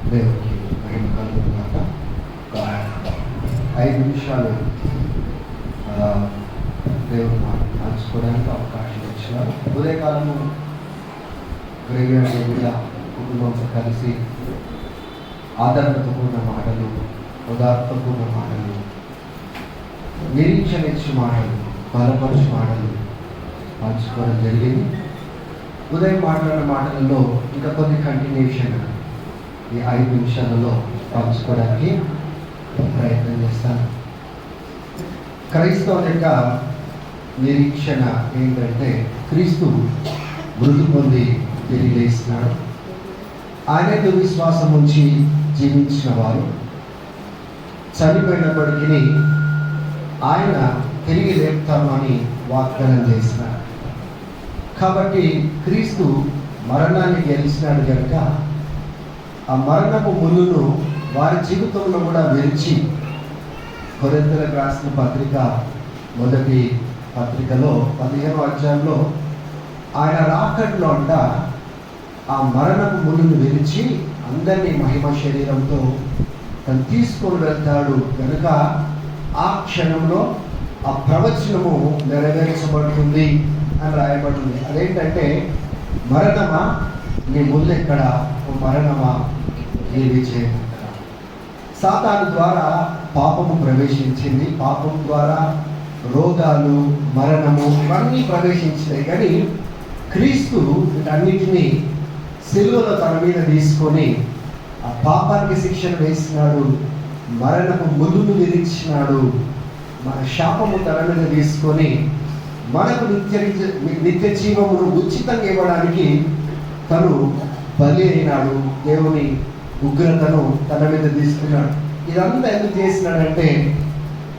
దేవునికి మహిమ కలుగుగాక. ఒక 5 నిమిషాలు దేవుని పంచుకోవడానికి అవకాశం ఇచ్చినారు. ఉదయకాలము గ్రేవియర్గా కుటుంబంతో కలిసి ఆదరణతో కూడిన మాటలు, ఉదార్తతో కూడిన మాటలు, నిరీక్షణ ఇచ్చే మాటలు, బలపరచు మాటలు పంచుకోవడం జరిగింది. ఉదయం మాట్లాడిన మాటలలో ఇంకా కొన్ని కంటిన్యూషన్ ఈ 5 నిమిషాలలో పంచుకోవడానికి ప్రయత్నం చేస్తాను. క్రైస్తవుల యొక్క నిరీక్షణ ఏంటంటే క్రీస్తు మృతి పొంది తిరిగి లేస్తున్నాడు. ఆయనకు విశ్వాసం ఉంచి జీవించిన వారు చనిపోయినప్పటికీ ఆయన తిరిగి లేపుతాను అని వాగ్దానం చేసినాడు. కాబట్టి క్రీస్తు మరణాన్ని గెలిచినాడు కనుక ఆ మరణపు ముళ్ళును వారి జీవితంలో కూడా విరిచి, కొరింథీయులకు రాసిన పత్రిక మొదటి పత్రికలో 15వ అధ్యాయంలో ఆయన రాకట్లో అంట ఆ మరణపు ముళ్ళును విరిచి అందరినీ మహిమ శరీరంతో తను తీసుకొని వెళ్తాడు కనుక ఆ క్షణంలో ఆ ప్రవచనము నెరవేర్చబడుతుంది అని రాయబడింది. అదేంటంటే, మరణమా నీ ముళ్ళెక్కడ, ఓ మరణమా నీ విజయం ఎక్కడ. సాతాను ద్వారా పాపము ప్రవేశించింది. పాపం ద్వారా రోగాలు, మరణము ఇవన్నీ ప్రవేశించినాయి. కానీ క్రీస్తు వీటన్నిటినీ సిలువలో తన మీద తీసుకొని ఆ పాపానికి శిక్షను వేసినాడు, మరణపు ముళ్ళును విధించినాడు, మన శాపము తన మీద తీసుకొని మనకు నిత్య జీవమును ఉచితంగా ఇవ్వడానికి తను బలి అయినాడు. దేవుని ఉగ్రతను తన మీద తీసుకున్నాడు. ఇదంతా ఎందుకు చేసినాడంటే,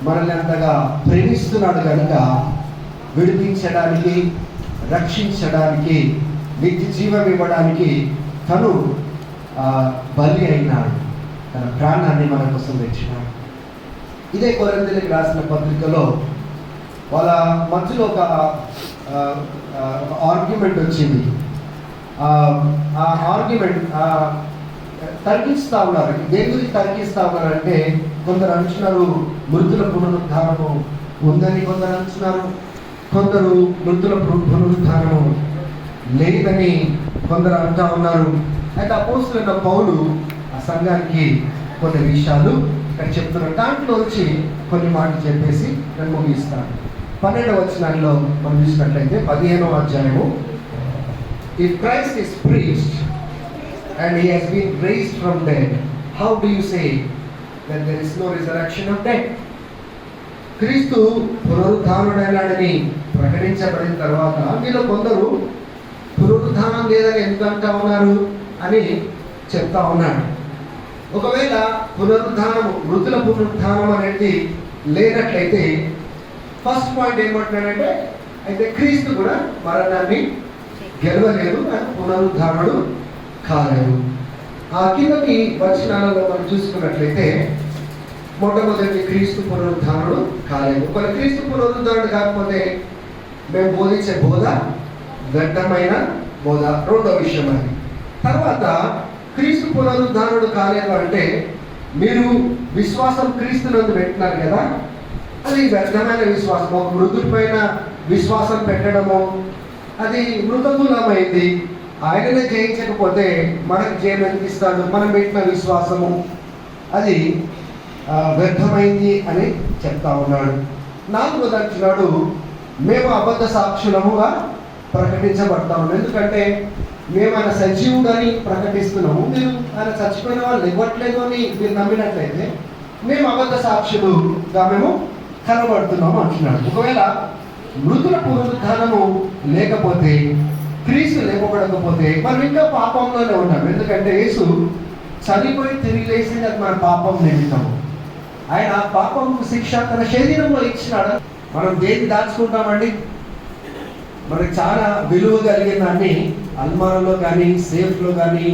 మనల్ని అంతగా ప్రేమిస్తున్నాడు కనుక విడిపించడానికి, రక్షించడానికి, నిత్య జీవం ఇవ్వడానికి తను బలి అయినాడు. తన ప్రాణాన్ని మన కోసం తెచ్చినాడు. ఇదే కొరింథీయులకు రాసిన పత్రికలో వాళ్ళ మధ్యలో ఒక ఆర్గ్యుమెంట్ వచ్చింది. ఆ ఆర్గ్యుమెంట్ తర్కిస్తూ ఉన్నారు. దేని గురించి తర్కిస్తూ ఉన్నారంటే, కొందరు అంటున్నారు మృతుల పునరుద్ధానము ఉందని, కొందరు అంటున్నారు కొందరు మృతుల పునరుద్ధానము లేదని కొందరు అంటూ ఉన్నారు. అయితే అపోస్తలుడైన పౌలు ఆ సంఘానికి కొన్ని విషయాలు ఇక్కడ చెప్తున్నారు. దాంట్లో వచ్చి కొన్ని మాటలు చెప్పేసి నేను ముగిస్తాను. 12వ వచనంలో మనం చూసినట్లయితే 15వ అధ్యాయము, if Christ is preached and he has been raised from dead, how do you say that there is no resurrection of dead? క్రీస్తు పునరుద్ధానుడైనాడని ప్రకటించబడిన తర్వాత మీలో కొందరు పునరుద్ధానం లేదని ఎందుకు అంటా ఉన్నారు అని చెప్తా ఉన్నాడు. ఒకవేళ పునరుద్ధానము, మృతుల పునరుద్ధానం అనేది లేనట్లయితే ఫస్ట్ పాయింట్ ఏమంటున్నాడంటే, అయితే క్రీస్తు కూడా మరణాన్ని గెలవలేదు, పునరుద్ధానుడు కాలేదు. ఆ కిందటి వచనాలలో మనం చూసుకున్నట్లయితే మొట్టమొదటి క్రీస్తు పునరుద్ధానుడు కాలేదు. ఒకవేళ క్రీస్తు పునరుద్ధానుడు కాకపోతే మేము బోధించే బోధ వ్యర్థమైన బోధ. రెండో విషయం అది. తర్వాత క్రీస్తు పునరుద్ధానుడు కాలేదు అంటే మీరు విశ్వాసం క్రీస్తునందు పెట్టినారు కదా, అది వ్యర్థమైన విశ్వాసం. ఒక మృతుడి పైన విశ్వాసం పెట్టడము అది మృతతులమైంది. ఆయననే జయించకపోతే మనకు జయం ఎందుకు ఇస్తాడు? మనం పెట్టిన విశ్వాసము అది వ్యర్థమైంది అని చెప్తా ఉన్నాడు. 4వ అంటున్నాడు, మేము అబద్ధ సాక్షులముగా ప్రకటించబడతా ఉన్నాం. ఎందుకంటే మేము ఆయన సజీవుడని ప్రకటిస్తున్నాము, మీరు ఆయన చచ్చిపోయిన వాళ్ళు ఇవ్వట్లేదు అని మీరు నమ్మినట్లయితే మేము అబద్ధ సాక్షులుగా మేము కనబడుతున్నాము అంటున్నాడు. ఒకవేళ మృతుల పునరుద్ధానము లేకపోతే, క్రీస్తు లేపబడకపోతే మనం ఇంకా పాపంలోనే ఉన్నాం. ఎందుకంటే యేసు చనిపోయి తిరిగి లేచింది, అది మన పాపం నిమిత్తము. ఆయన పాపం శిక్ష తన శరీరంలో ఇచ్చినాడు. మనం దేన్ని దాచుకుంటామండి? మనకి చాలా విలువ కలిగిన దాన్ని అల్మారాలో కానీ, సేఫ్లో కానీ,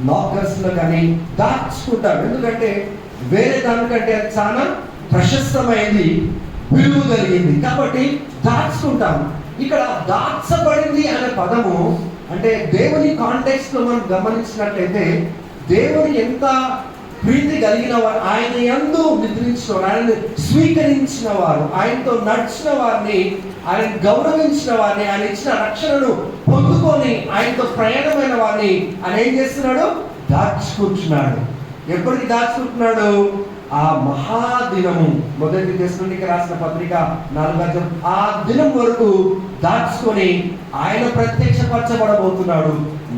లాకర్స్లో కానీ దాచుకుంటాం. ఎందుకంటే వేరే దానికంటే అది చాలా ప్రశస్తమైంది, విలువ కలిగింది కాబట్టి దాచుకుంటాం. ఇక్కడ దాచబడింది అనే పదము అంటే దేవుని కాంటెక్స్ట్ లో మనం గమనించినట్లయితే దేవుని ఎంత ప్రీతి కలిగిన వారు, ఆయన యందు నిద్రించిన వారు, ఆయన స్వీకరించిన వారు, ఆయనతో నడిచిన వారిని, ఆయన గౌరవించిన వారిని, ఆయన ఇచ్చిన రక్షణను పొందుకొని ఆయనతో ప్రయాణమైన వారిని ఆయన ఏం చేస్తున్నాడు? దాచుకుంటున్నాడు. ఎప్పటికి దాచుకుంటున్నాడు? ఆ మహాదినము, 1 తెస్సలోనికీయులకు రాసిన పత్రిక 4వ ఆ దినం వరకు దాచుకొని ఆయన ప్రత్యక్షపరచబడబోతున్నాడు.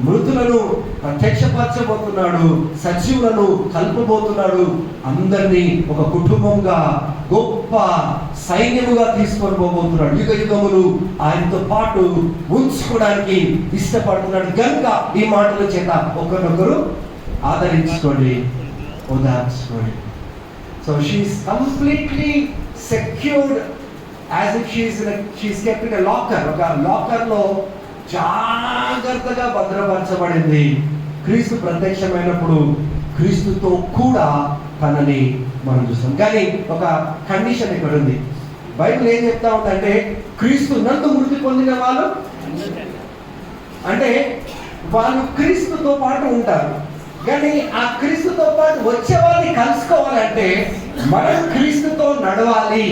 మృతులను ప్రత్యక్షపరచబోతున్నాడు, సజీవులను కలుపబోతున్నాడు. అందరినీ ఒక కుటుంబంగా, గొప్ప సైన్యముగా తీసుకొని పోబోతున్నాడు. యుగ యుగములు ఆయనతో పాటు ఉంచుకోవడానికి ఇష్టపడుతున్నాడు. కనుక ఈ మాటల చేత ఒకరినొకరు ఆదరించుకోండి, ఓదార్చుకోండి. So she is completely secured as if she is kept in a locker. ఒక లాకర్లో జాగ్రత్తగా భద్రపరచబడింది. క్రీస్తు ప్రత్యక్షమైనప్పుడు క్రీస్తుతో కూడా తనని మనం చూస్తాం. కానీ ఒక కండిషన్ ఇక్కడ ఉంది. బైబిల్ ఏం చెప్తా ఉందంటే క్రీస్తు నందు మృతి పొందిన వాళ్ళు అంటే వాళ్ళు క్రీస్తుతో పాటు ఉంటారు. కానీ ఆ క్రీస్తుతో పాటు వచ్చే వాళ్ళని కలుసుకోవాలంటే మనం క్రీస్తుతో నడవాలి.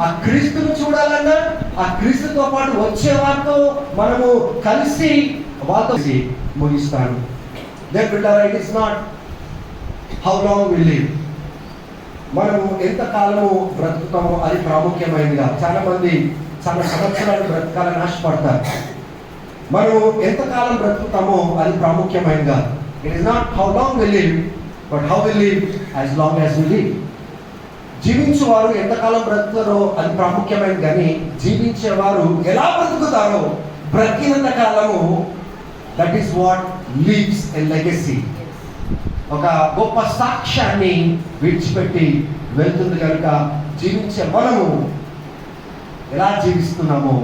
ఆ క్రీస్తును చూడాలన్నా ఆ క్రీస్తుతో పాటు వచ్చే వారితో మనము కలిసి వాళ్ళతో ముగిస్తాను. It is not how long we live, మనము ఎంత కాలము బ్రతుకుతామో అది ప్రాముఖ్యమైనదిగా. చాలా మంది చాలా సంవత్సరాలు బ్రతకాలని ఆశపడతారు. మనము ఎంత కాలం బ్రతుకుతామో అది ప్రాముఖ్యమైనదిగా. It is not how long we live, but how we live as long as we live. జీవించేవారు ఎంతకాలం బ్రతుకుతారో అది ప్రాముఖ్యమైనది, కానీ జీవించేవారు ఎలా బ్రతుకుతారో బ్రతికినంత కాలము that is what leaves a legacy. ఒక గొప్ప సాక్ష్యాన్ని విడిచిపెట్టి వెళ్తుంది. కనుక జీవించే మనము ఎలా జీవిస్తున్నామో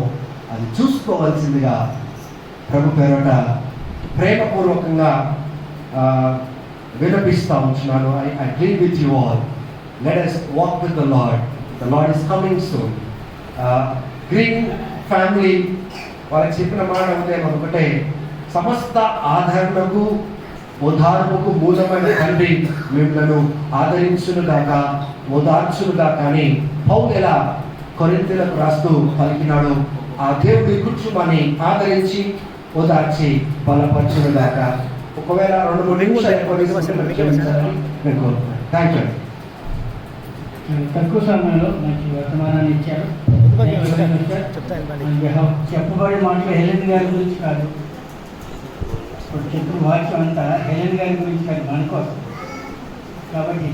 అది చూసుకోవాల్సిందిగా ప్రభు పేరట ప్రేమపూర్వకంగా వినపిస్తా ఉంటున్నాను. I plead with you all, let us walk with the Lord. The Lord is coming soon. Green family వాళ్ళకి చెప్పిన మాట ఒకటే, సమస్త ఆదరణకు ఓదార్పుకు మూలమైన తండ్రి మిమ్మల్ని ఆదరించునుగాక, ఓదార్చునుగాక అని పౌలు ఎలా కొరింథీయులకు రాస్తూ పలికినాడు. ఆ దేవుడి కుటుంబాన్ని ఆదరించి ఓదార్చి బలపరచునుగాక. ఒకవేళ 2-3 నిమిషాలు థ్యాంక్ యూ. తక్కువ సమయంలో మంచి వర్తమానాన్ని ఇచ్చారు. చెప్పబడే మాటలు హెలెన్ గారి గురించి కాదు, ఇప్పుడు చెప్పిన వాక్యం అంతా హెలెన్ గారి గురించి కాదు, మన కోసం. కాబట్టి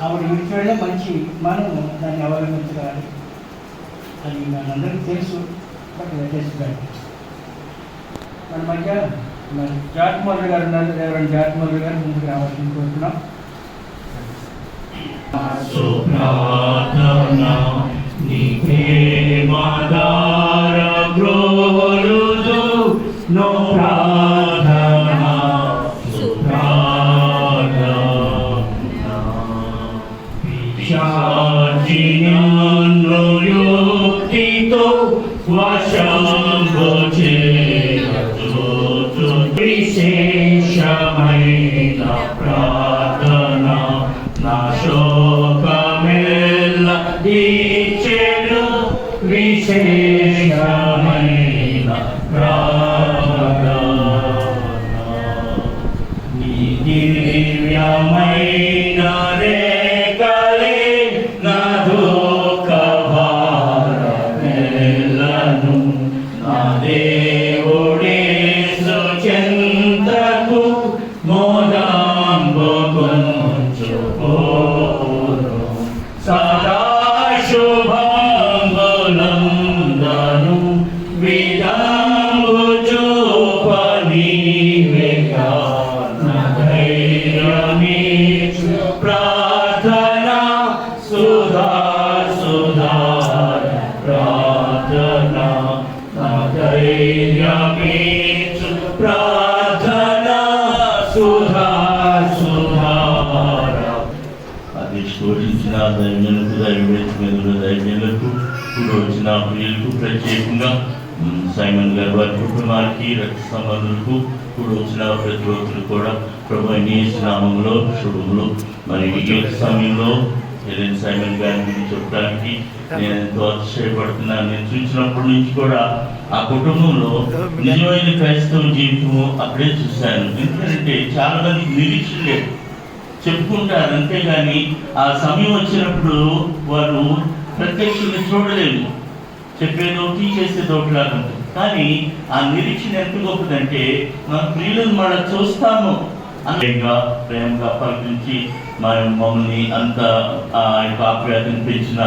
ఆవిడ విడిచిపెడితే మంచి మనం దాన్ని అవలంబించగలి, అది మనందరికీ తెలుసు. బట్ చేస్తున్నాడు మన మధ్య మరి జార్జ్ మోర్లీ గారు ఉన్నారు. రెవరెండ్ జార్జ్ మోర్లీ గారు ముందుకు రావాలని కోరుతున్నాం. విశేషమైన ప్రార్థన నా శోకమెల్ల దీచెను, విశేషమైన ప్రార్థన దైవజనులకు ఇప్పుడు వచ్చిన ప్రియులకు ప్రత్యేకంగా సైమన్ గారు వారి కుటుంబానికి రక్త సంబంధులకు ఇప్పుడు వచ్చిన ప్రతి ఒక్కరు కూడా ప్రభు యేసు నామములో శుభములు. మరి ఈ యొక్క సమయంలో హెలెన్ సైమన్ గారి గురించి చెప్పడానికి నేను ఎంతో అతిశయపడుతున్నాను. నేను చూసినప్పటి నుంచి కూడా ఆ కుటుంబంలో నిజమైన క్రైస్తవ జీవితము అక్కడే చూశాను. ఎందుకంటే చాలా మందికి నిరీక్షణ లేదు, చెప్పుకుంటారు అంతేగాని ఆ సమయం వచ్చినప్పుడు వారు ప్రత్యక్షంగా చూడలేము. చెప్పేదోటి చేసేదోటిలాగా ఉంటుంది. కానీ ఆ నిరీక్షణ ఎంత గొప్పదంటే మన ప్రియులను మనం చూస్తాము అనేకంగా ప్రేమగా పలికించి మమ్మల్ని అంత ఆ యొక్క ఆప్యాయతను పెంచిన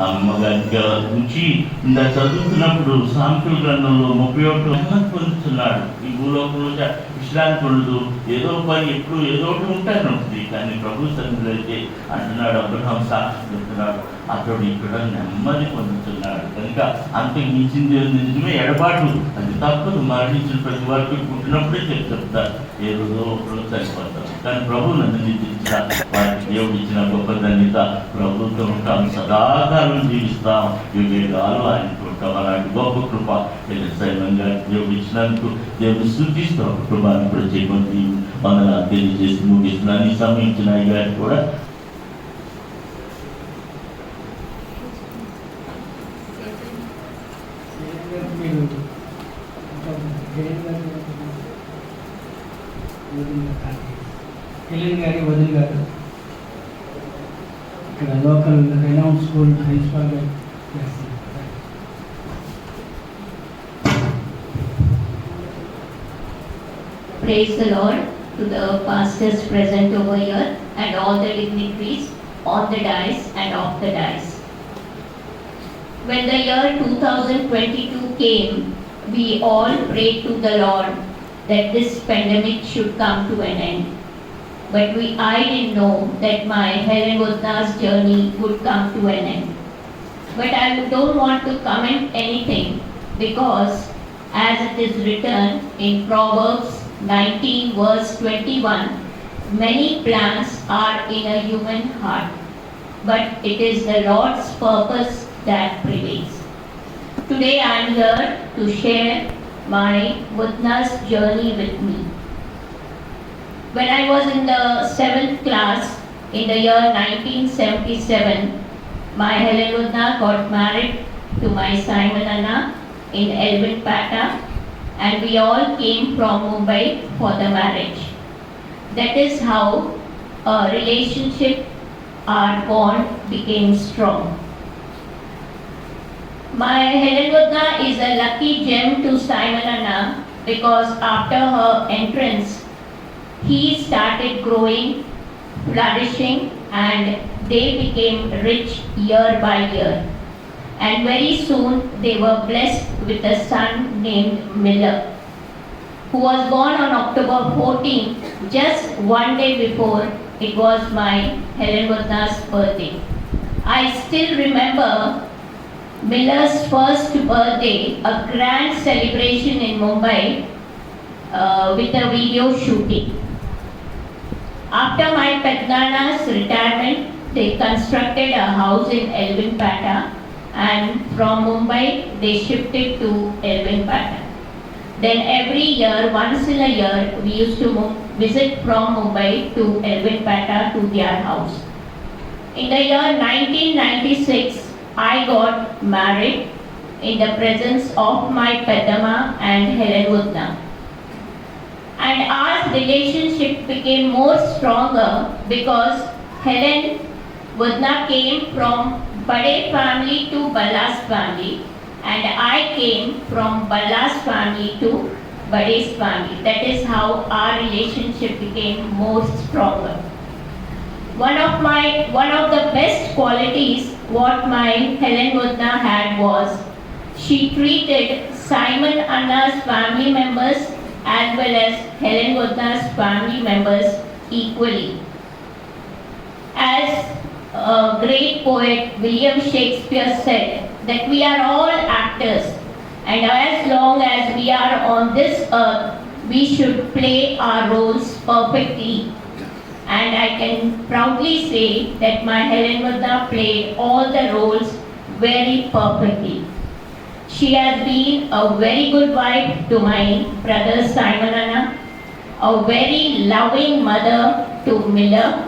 అమ్మగారిగా ఉంచి ఇంత చదువుతున్నప్పుడు సాంఖ్యుల గ్రంథంలో 31 పొందుతున్నాడు. ఈ భూలోకంలో విశ్రాంతి ఉండదు, ఏదో పని ఎప్పుడు ఏదో ఒకటి ఉంటానే ఉంటుంది. కానీ ప్రభు సన్నిధిలో అయితే అంటున్నాడు, అబ్రహాం సాక్షి చెప్తున్నాడు, అతడు ఇక్కడ నెమ్మది పొందుతున్నాడు. కనుక అంతకు మించింది నిజమే, ఎడబాటు అది తప్పదు. మరణించిన ప్రతి వారికి పుట్టినప్పుడే చెప్తారు, ఏ రోజో ఒకరోజు చనిపోతారు. కానీ ప్రభు నన్ను నిందించిన వారికి దేవుడు ఇచ్చిన గొప్ప ధన్యత ప్రభుత్వం ఉంటాం, సదాకాలం జీవిస్తాం, యుగాలు ఆయనకు ఉంటాం. అలాంటి గొప్ప కృప సైమంగా దేవుడు ఇచ్చినందుకు దేవుడు సూచిస్తాం. కుటుంబాన్ని ప్రత్యేకమంది వందనాలు తెలియజేసి ముగిస్తున్నాను. ఈ సమయించిన గారికి కూడా హెలెన్ గారి వదిలి గారు ఇక్కడ లోకల్ రెనౌండ్ స్కూల్ ప్రిన్సిపాల్గా చేస్తున్నారు. Praise the Lord to the pastors present over here and all the dignitaries on the dais and off the dais. When the year 2022 came, we all prayed to the Lord that this pandemic should come to an end. But I didn't know that my Helen Vodna's journey would come to an end. But I don't want to comment anything because as it is written in Proverbs 19 verse 21, many plans are in a human heart, but it is the Lord's purpose that prevails. Today I am here to share my Vodna's journey with me. When I was in the 7th class in the year 1977, my Helen Vodna got married to my Simon Anna in Elvinpata, and we all came from Mumbai for the marriage. That is how a relationship, our bond became strong. My Helen Vodna is a lucky gem to Simon Anna because after her entrance, he started growing, flourishing, and they became rich year by year. And very soon they were blessed with a son named Miller, who was born on October 14, just one day before it was my Helen Vodna's birthday. I still remember Miller's first birthday, a grand celebration in Mumbai with a video shooting. After my Pednana's retirement, they constructed a house in Elvinpata, and from Mumbai they shifted to Elvinpata. Then every year, once in a year, we used to visit from Mumbai to Elvinpata to their house. In the year 1996, I got married in the presence of my Pedama and Helen Vodna. And our relationship became more stronger because Helen Vodna came from Bade family to Balla's family, and I came from Balla's family to Bade's family. That is how our relationship became more stronger. One of the best qualities what my Helen Vodna had was she treated Simon Anna's family members as well as Helen Vodna's family members equally. As a great poet William Shakespeare said that we are all actors, and as long as we are on this earth, we should play our roles perfectly. And I can proudly say that my Helen Vodna played all the roles very perfectly. She has been a very good wife to my brother Simon Anna, a very loving mother to Miller,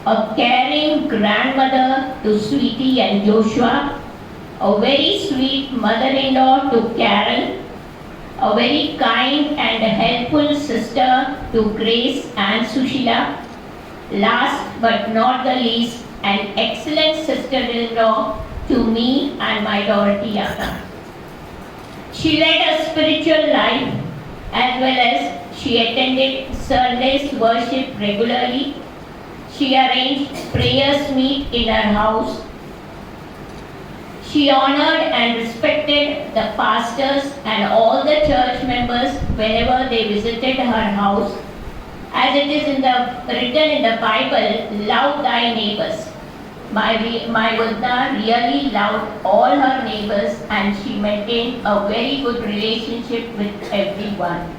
a caring grandmother to Sweetie and Joshua, a very sweet mother-in-law to Carol, a very kind and helpful sister to Grace and Sushila. Last but not the least, an excellent sister-in-law to me and my Dorothy Yata. She led a spiritual life as well as she attended Sunday's worship regularly. She arranged prayers meet in her house. She honored and respected the pastors and all the church members whenever they visited her house. As it is written in the Bible, love thy neighbors. My Budna really loved all her neighbors and she maintained a very good relationship with everyone.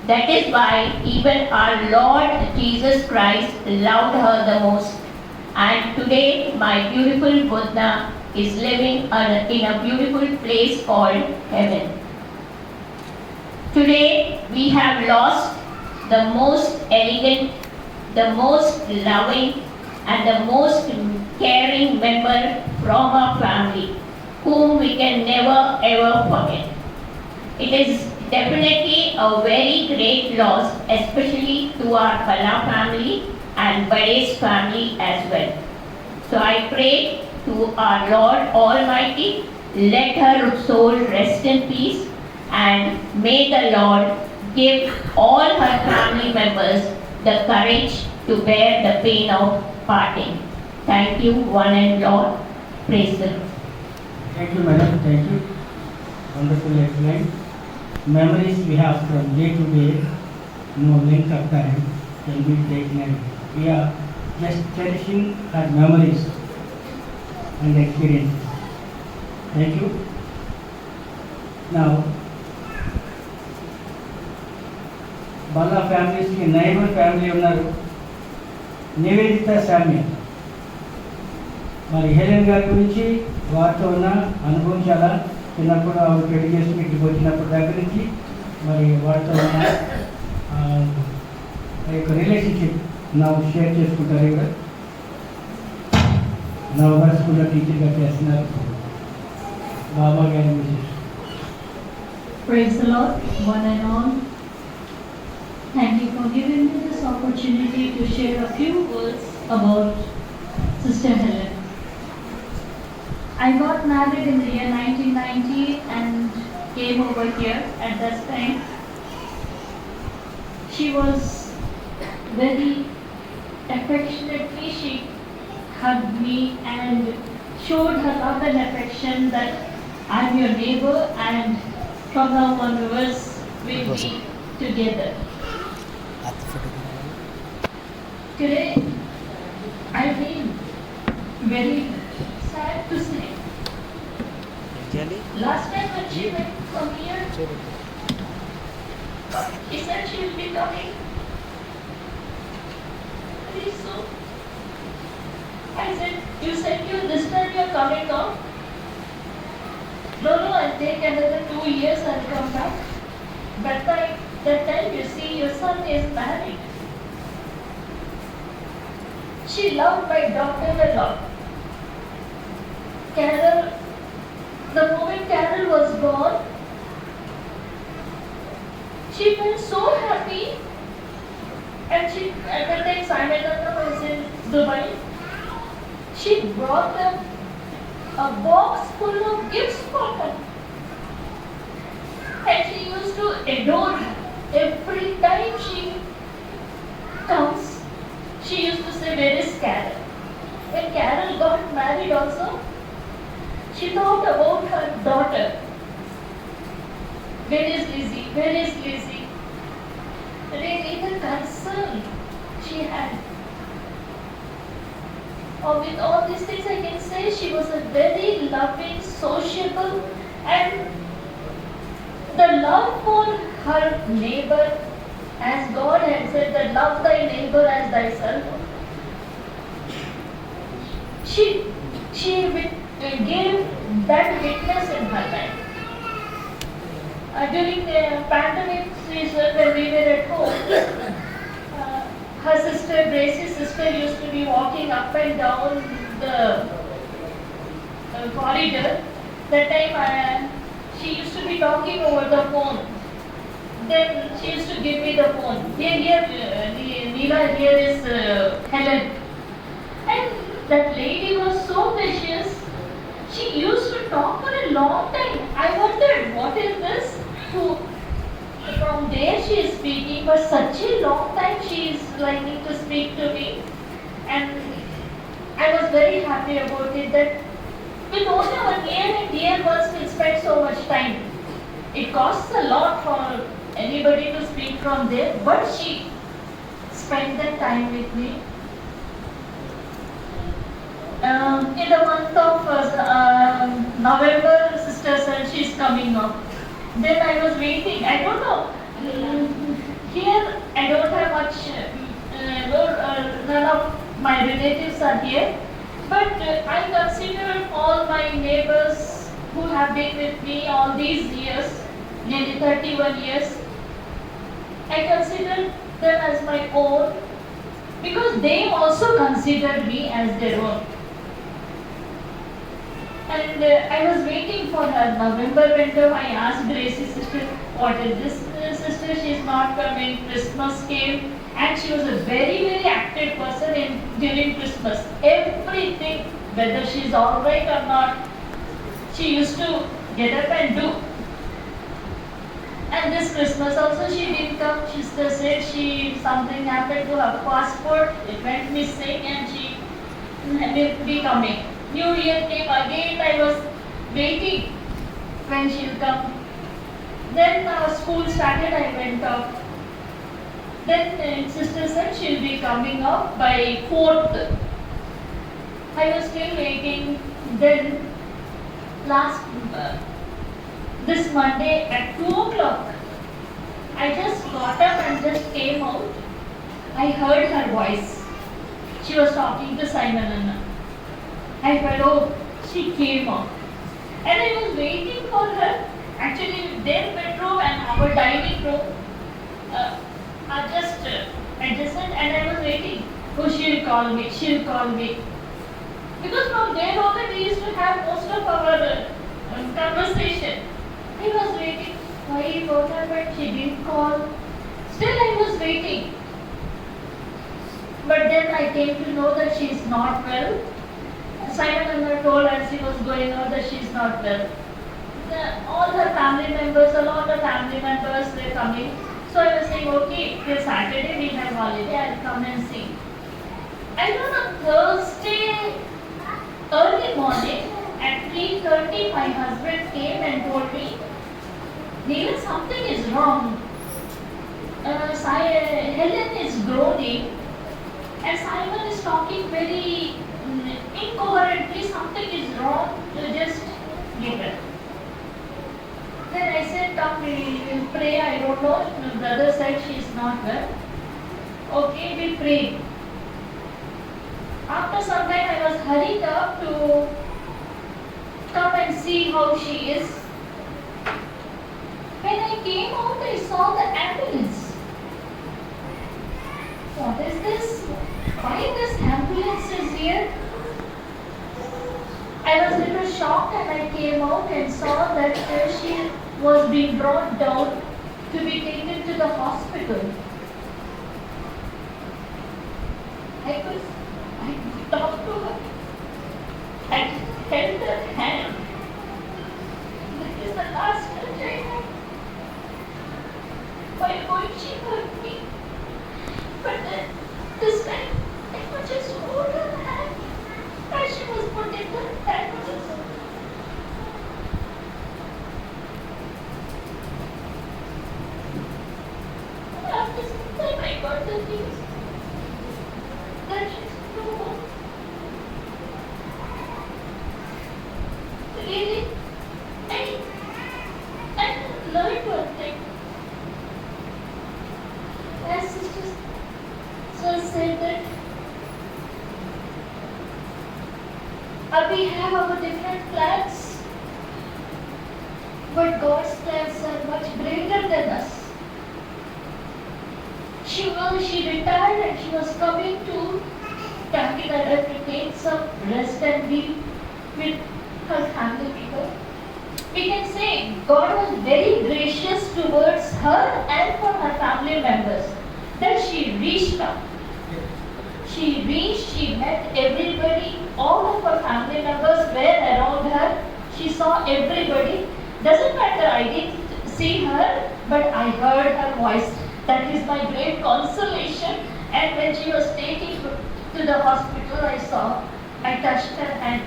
That is why even our Lord Jesus Christ loved her the most. And today my beautiful Budna is living in a beautiful place called heaven. Today we have lost the most elegant, the most loving and the most caring member from our family, whom we can never ever forget. It is definitely a very great loss, especially to our Pala family and Bade's family as well. So I pray to our Lord Almighty, let her soul rest in peace and may the Lord give all her family members the courage to bear the pain of parting. Thank you, one and all. Praise the Lord. Thank you, madam. Thank you. Wonderful explain. Memories we have from day to day, no length of time can be taken. We are just cherishing our memories and experiences. Thank you. Now, Bala families की neighbor family उन्नारू Nivedita సామ్య మరి Helen గారి గురించి వారితో ఉన్న అనుభవం చాలా చిన్నప్పుడు ఆవిడ పెళ్లి చేసి ఇంటికి వచ్చినప్పుడు దగ్గర నుంచి మరి వారితో ఉన్న యొక్క రిలేషన్షిప్ నాకు షేర్ చేసుకుంటారు ఇక్కడ నవగారు స్కూల్లో టీచర్గా చేస్తున్నారు బాబా గారి విశేషం. Praise the Lord, one and all. Thank you for giving me this opportunity to share a few words about Sister Helen. I got married in the year 1990 and came over here at that time. She was very affectionately, she hugged me and showed her love and affection that I'm your neighbor and from now onwards we'll be together. Today, I feel very sad to say. Last time when she went from here, she said she will be coming very soon. I said, you said you this time you're coming now? No, I'll take another 2 years and come back. But by that time you see your son is married. She loved my daughter a lot. Carol, the moment Carol was born, she felt so happy. And at that time Simon was in Dubai. She brought them a box full of gifts for her. And she used to adore her. Every time she comes, she used to say, where is Carol? When Carol got married also, she thought about her daughter. Where is Lizzie? Where is Lizzie? Really the concern she had. With all these things I can say she was a very loving, sociable and the love for her neighbor, as God had said, that love thy neighbor as thyself. She gave that witness in her life. During the pandemic season when we were at home, her sister, Gracie's sister, used to be walking up and down the corridor. That time she used to be talking over the phone. Then she used to give me the phone. Here, Neela, here is Helen. And that lady was so precious. She used to talk for a long time. I wondered, what is this? From there she is speaking for such a long time. She is liking to speak to me. And I was very happy about it that with only our near and dear ones will spend so much time. It costs a lot for anybody to speak from there, but she spent that time with me. In the month of November, Sister said she's coming up. Then I was waiting. I don't know. Here I don't have much. None of my relatives are here. But I consider all my neighbors who have been with me all these years, nearly 31 years. I consider them as my own because they also consider me as their own. And I was waiting for her. November went up, I asked Gracie's sister, what is this sister? She's not coming. Christmas came and she was a very, very active person during Christmas. Everything, whether she's alright or not, she used to get up and do. And this Christmas also she didn't come. Sister said something happened to her passport, it went missing and she will be coming. New Year came again, I was waiting when she'll come. Then school started, I went up. Then sister said she'll be coming up by 4th. I was still waiting. Then this Monday at 2 o'clock, I just got up and just came out. I heard her voice. She was talking to Simon Anna. I felt, oh, she came out. And I was waiting for her. Actually, their bedroom and our dining room are just adjacent, and I was waiting. Oh, she'll call me, she'll call me. Because from there on we used to have most of our conversation. I was waiting. Why, what happened? She didn't call. Still I was waiting. But then I came to know that she is not well. Simon Anna told as he was going out that she is not well. All her family members, a lot of family members were coming. So I was saying, okay, till Saturday we have holiday, I'll come and see. I don't know, Thursday, early morning, at 3:30, my husband came and told me, Neela, something is wrong. Helen is groaning and Simon is talking very incoherently. Something is wrong, so just give it. Then I said, come, we will pray. I don't know. My brother said she is not well. Okay, we prayed. After some time, I was hurried up to come and see how she is. When I came out, I saw the ambulance. What is this? Why this ambulance is here? I was a little shocked and I came out and saw that she was being brought down to be taken to the hospital. I could talk to her. I held her hand. This is the last touch I had. By going, she hurt me. But then, this time, I could just hold her hand as she was put in the ambulance. After some time, I got the news that she's no more. Really, I learned one thing. As Sister said that we have our different plans But God's plans are much greater than us. She retired and she was coming to Tamil to take some rest and be with her family people. We can say God was very gracious towards her and for her family members. That she reached out. She met everybody, all of her family members were around her. She saw everybody. Doesn't matter, I didn't see her, but I heard her voice. That is my great consolation. And when she was taken to the hospital, I touched her hand.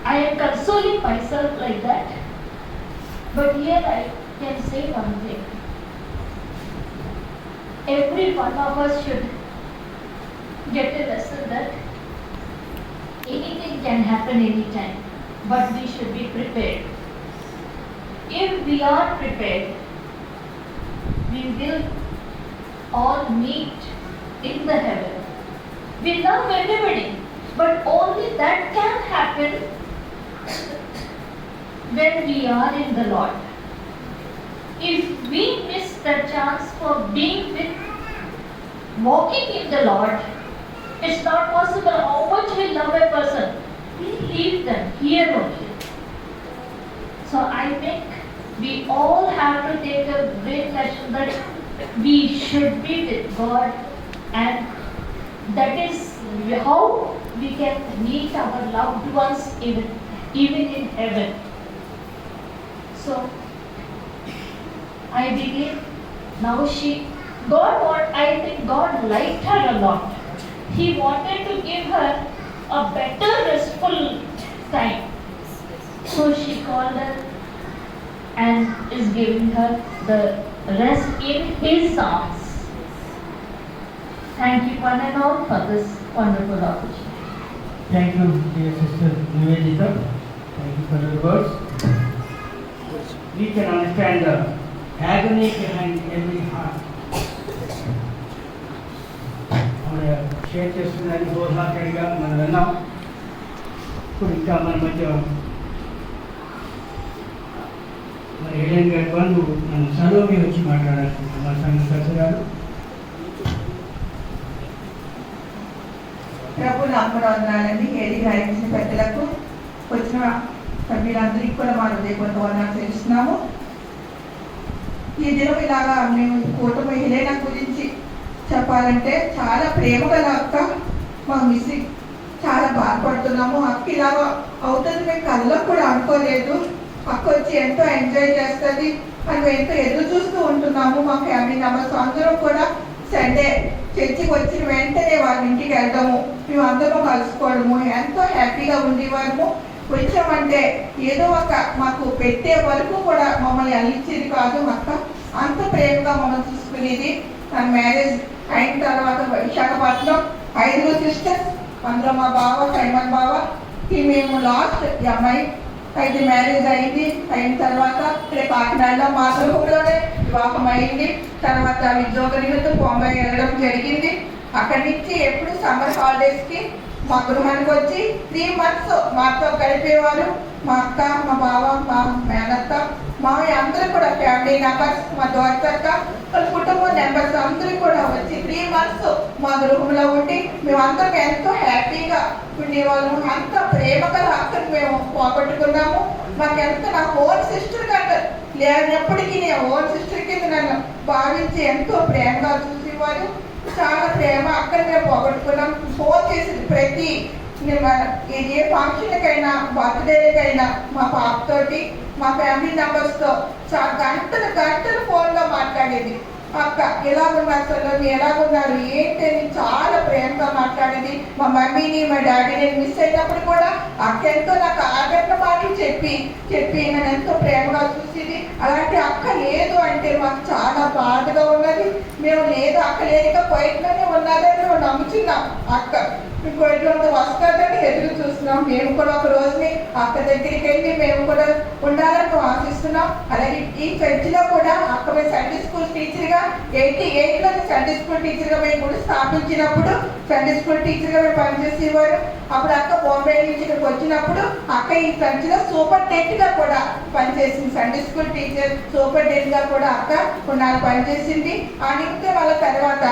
I am consoling myself like that. But here I can say one thing. Every one of us should get a lesson that anything can happen anytime, but we should be prepared. If we are prepared, we will all meet in the heaven. We love everybody, but only that can happen when we are in the Lord. If we miss the chance for being with, walking in the Lord, it's not possible. How much we love a person, we leave them here only. So I think we all have to take a great lesson that we should be with God, and that is how we can meet our loved ones even in heaven. So I believe now I think God liked her a lot. He wanted to give her a better restful time. So she called her and is giving her the rest in His arms. Thank you one and all for this wonderful opportunity. Thank you, dear Sister Nivedita. Thank you for your words. We can understand the agony behind every heart. Share చేస్తున్నారని హోల్హార్టెడ్గా మనం విన్నాం. ఇప్పుడు ఇంకా మన మధ్య మరి Helen గారి బంధు మన సలోమి వచ్చి మాట్లాడాల్సింది మా సంఘ సభ్యురాలు. ప్రభు నామవందనాలండి. ఏది రాయించిన పెద్దలకు, వచ్చిన సభ్యులందరికీ కూడా మా హృదయపూర్వక వందనాలు తెలుస్తున్నాము. ఈ దినం ఇలాగా మేము కూటమి హెలెనా గురించి చెప్పాలంటే చాలా ప్రేమ గల అక్క. మా మిస్ చాలా బాధపడుతున్నాము. అక్క ఇలాగా అవుతుంది మేము కళ్ళలో కూడా అనుకోలేదు. అక్క వచ్చి ఎంతో ఎంజాయ్ చేస్తుంది అని మేము ఎంతో ఎదురు చూస్తూ ఉంటున్నాము. మా ఫ్యామిలీ మెంబర్స్ అందరం కూడా సండే చర్చికి వచ్చిన వెంటనే వాళ్ళ ఇంటికి వెళ్దాము, మేము అందరం కలుసుకోవడము, ఎంతో హ్యాపీగా ఉండేవారము. వచ్చామంటే ఏదో ఒక మాకు పెట్టే వరకు కూడా మమ్మల్ని అందించేది కాదు అక్క. అంత ప్రేమగా మమ్మల్ని చూసుకునేది. నా మ్యారేజ్ అయిన తర్వాత విశాఖపట్నం 5 సిస్టర్స్, అందులో మా బావ సైమన్ బావ మేము లాస్ట్ అమ్మాయి. అయితే మ్యారేజ్ అయిన తర్వాత ఇక్కడ కాకినాడలో మా గృహంలోనే వివాహం అయింది. తర్వాత ఉద్యోగ నిమిత్తం బొంబాయి వెళ్ళడం జరిగింది. అక్కడి నుంచి ఎప్పుడు సమ్మర్ హాలిడేస్కి మా గృహానికి వచ్చి 3 months మాతో గడిపేవారు. మా అక్క, మా బావ, మా మేనత్త, మామయ్య అందరూ కూడా ఫ్యామిలీ మెంబర్స్, మా దోస్తక్క, వాళ్ళ కుటుంబ మెంబర్స్ అందరూ కూడా వచ్చి 3 months మా గృహంలో ఉండి మేమందరం ఎంతో హ్యాపీగా ఉండేవాళ్ళము. అంత ప్రేమగా అక్కడికి మేము పోగొట్టుకున్నాము. మాకెంత నా ఓన్ సిస్టర్ కంటే లేనప్పటికీ నేను ఓన్ సిస్టర్ కింద నన్ను భావించి ఎంతో ప్రేమగా చూసేవారు. చాలా ప్రేమ. అక్కడ మేము పోగొట్టుకున్నాం. ఫోన్ చేసింది ప్రతి ఏ ఫంక్షన్కైనా బర్త్డేకైనా మా పాపతోటి, మా ఫ్యామిలీ మెంబర్స్తో గంటలు ఫోన్లో మాట్లాడేది. అక్క ఎలాగున్నారు సార్, ఎలాగున్నారు ఏంటి అని చాలా ప్రేమగా మాట్లాడేది. మా మమ్మీని, మా డాడీని మిస్ అయినప్పుడు కూడా అక్క ఎంతో నాకు ఆగట్ల మాటలు చెప్పి నన్ను ఎంతో ప్రేమగా చూసేది. అలాంటి అక్క లేదు అంటే మాకు చాలా బాధగా ఉన్నది. మేము లేదు, అక్క లేక పోయిట్లోనే ఉన్నదని మేము నమ్ముతున్నాం. అక్క ఇంకోటి వస్తుందని ఎదురు చూస్తున్నాం. మేము కూడా ఒక రోజుని అక్క దగ్గరికి వెళ్ళి మేము కూడా ఉండాలని ఆశిస్తున్నాం. భావిస్తున్నాం. అలాగే ఈ చర్చిలో కూడా అక్క మేము సండే స్కూల్ టీచర్గా 88లో సండే స్కూల్ టీచర్గా మేము కూడా స్థాపించినప్పుడు సండే స్కూల్ టీచర్గా మేము పనిచేసేవారు. అప్పుడు అక్క బాంబే నుంచి ఇక్కడికి వచ్చినప్పుడు అక్క ఈ చర్చిలో సూపరింటెండెంట్గా కూడా పనిచేసింది. సండే స్కూల్ టీచర్ సూపరింటెండెంట్గా కూడా అక్క కొన్నాళ్ళు పనిచేసింది. ఆ నిమిత్తం వాళ్ళ తర్వాత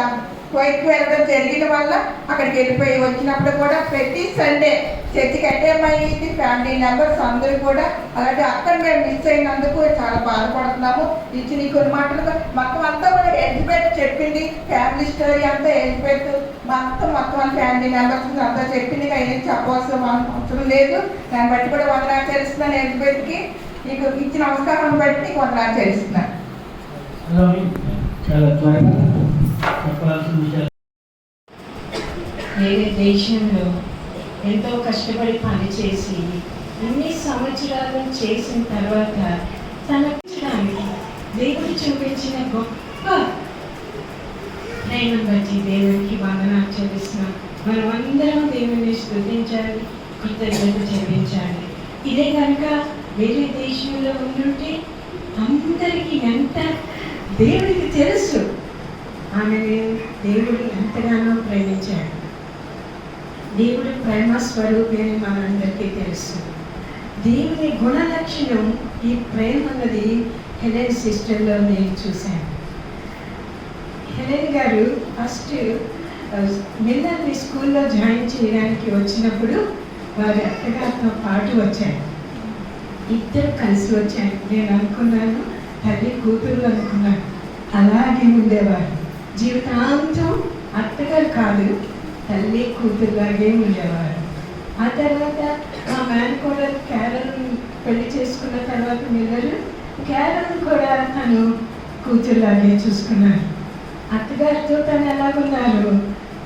వైపు వెళ్ళడం జరిగిన వల్ల అక్కడికి వెళ్ళిపోయి వచ్చినప్పుడు కూడా ప్రతి సండే చర్చికి అటెండ్ అయ్యింది. ఫ్యామిలీ మెంబర్స్ అందరూ కూడా. అలాగే అక్కడ మేము మిస్ అయినందుకు చాలా బాధపడుతున్నాము. ఇచ్చిన ఈ కొన్ని మాటలు మొత్తం అంతా కూడా ఎలిజబెత్ చెప్పింది. ఫ్యామిలీ స్టోరీ అంతా ఎలిజబెత్ మొత్తం ఫ్యామిలీ మెంబర్స్ అంతా చెప్పింది. ఏం చెప్పవలసిన అవసరం లేదు. దాన్ని బట్టి కూడా వందనాలు చేస్తున్నాను ఎలిజబెత్కి. నీకు ఇచ్చిన అవకాశం బట్టి నీకు వందనాలు చేస్తున్నాను. చాలా త్వరగా చెప్పాల్సిన విషయాలు. వేరే దేశంలో ఎంతో కష్టపడి పనిచేసి ఇన్ని సంవత్సరాలు చేసిన తర్వాత తనకి దేవుడు చూపించిన గొప్ప ప్రేమను బట్టి దేవుడికి వందనాలు చెల్లిస్తున్నాం. మనం అందరం దేవుడిని స్తుతించాలి, కృతజ్ఞత చెల్లించాలి. ఇదే కనుక వేరే దేశంలో ఉండుంటే అందరికీ ఎంత దేవుడికి తెలుసు ఆమెను దేవుడు ఎంతగానో ప్రేమించాడు. దేవుడి ప్రేమ స్వరూపి అని మనందరికీ తెలుసు. దేవుని గుణలక్షణం ఈ ప్రేమ అన్నది హెలెన్ సిస్టర్లో నేను చూశాను. హెలెన్ గారు ఫస్ట్ మిల్లర్ని స్కూల్లో జాయిన్ చేయడానికి వచ్చినప్పుడు వారి అత్తగారితో పాటు వచ్చారు. ఇద్దరు కలిసి వచ్చారు. నేను అనుకున్నాను తల్లి కూతురు అనుకున్నాను. అలాగే ఉండేవారు. జీవితాంతం అత్తగారు కాదు, తల్లి కూతురులాగే ఉండేవారు. ఆ తర్వాత మా మేనకోడలు క్యారల్ పెళ్లి చేసుకున్న తర్వాత మిల్లర్ క్యారల్ కూడా తను కూతురులాగే చూసుకున్నారు. అత్తగారితో తను ఎలాగున్నారు,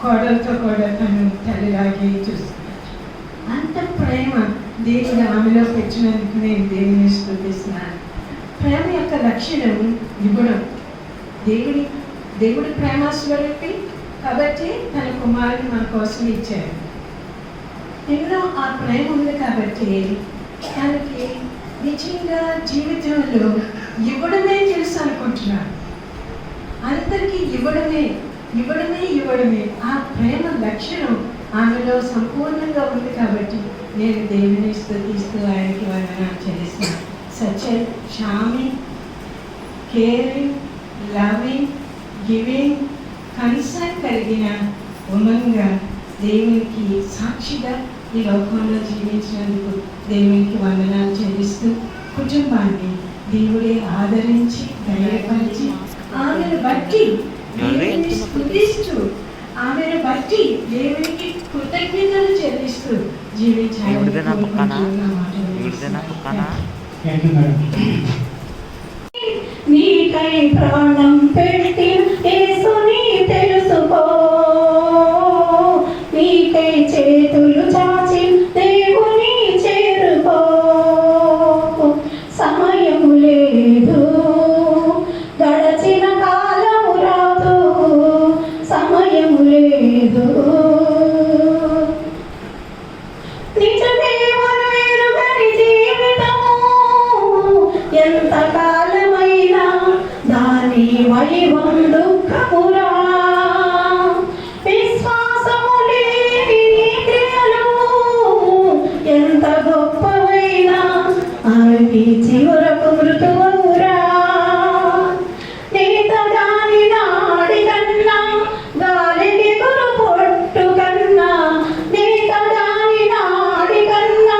కోడలతో కూడా తను తల్లిలాగే చూసుకున్నారు. అంత ప్రేమ దేవుడు ఆమెలో పెట్టినందుకు నేను దేవుని స్తుతిస్తున్నాను. ప్రేమ యొక్క లక్షణం ఇవ్వడం. దేవుడి ప్రేమ స్వరూపి కాబట్టి తన కుమారుని మన కోసం ఇచ్చారు. ఎన్నో ఆ ప్రేమ ఉంది కాబట్టి తనకి నిజంగా జీవితంలో ఇవ్వడమే తెలుసు అనుకుంటున్నాను. అందరికీ ఇవ్వడమే ఆ ప్రేమ లక్షణం ఆమెలో సంపూర్ణంగా ఉంది కాబట్టి నేను దేవుని స్తుతిస్తూ ఆయనకి వందనాలు చెల్లిస్తున్నాను. Such a charming, caring, loving, giving, concern కలిగిన ఉమంగా దేవునికి సాక్షిగా ఈ లోకంలో జీవించినందుకు దేవునికి వందనాలు చెల్లిస్తూ కుటుంబాన్ని దేవుడే ఆదరించి ధైర్యపరిచి ఆమెను బట్టి దేవుని స్తుతిస్తూ ఆమెను బట్టి దేవునికి కృతజ్ఞతలు చెల్లిస్తూ జీవించాలని నీకై ప్రాణం పెట్టి యేసుని తెలుసుకో, నీకై చేతులు చాచి దేవుని చేరుకో. సమయము లేదు, గడచిన కాలము రాదు, సమయము లేదు. నిజ దేవుని ఎరుగని జీవితము ఎంత కాలమైనా దాని వైభవం దుఃఖమురా. విశ్వాసము లేని క్రియలు ఎంత గొప్పవైనా అవి చివరకు మృతువురా. నేత దాని నాడి కన్నా గాలికి గురు పొట్టు కన్నా, నేత దాని నాడి కన్నా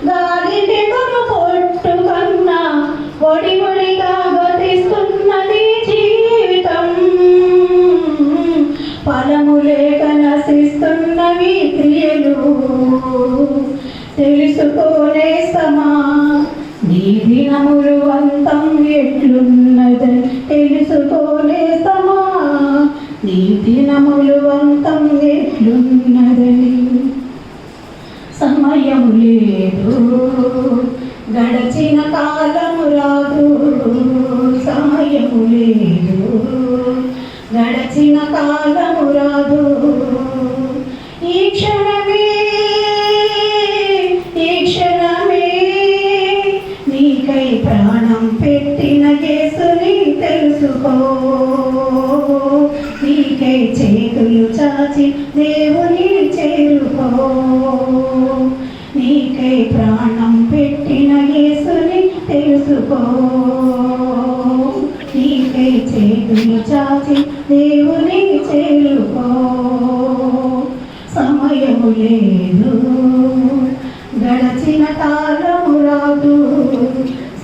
గాలికి గురు పొట్టు కన్నా ఒడిగా గతిస్తున్నది జీవితం. ఫలము లేక నశిస్తున్నవి క్రియలు. తెలుసుకోలేస్తమా నీ దినములు అంతం ఎట్లున్నదని, తెలుసుకోలేస్తమా నీ దినములు అంతం ఎట్లున్నదని. సమయము లేదు, గడచిన కాలము రాదు, సమయము లేదు, గడచిన కాలము రాదు. ఈ క్షణమే నీకై ప్రాణం పెట్టిన యేసుని తెలుసుకో, నీకై చేతులు చాచి దేవుని చేరుకో, నీకై ప్రాణం పెట్టిన యేసుని తెలుసుకో, నీకై చేతులు చాచి దేవుని చేరుకో. సమయము లేదు, గడచిన కాలము రాదు,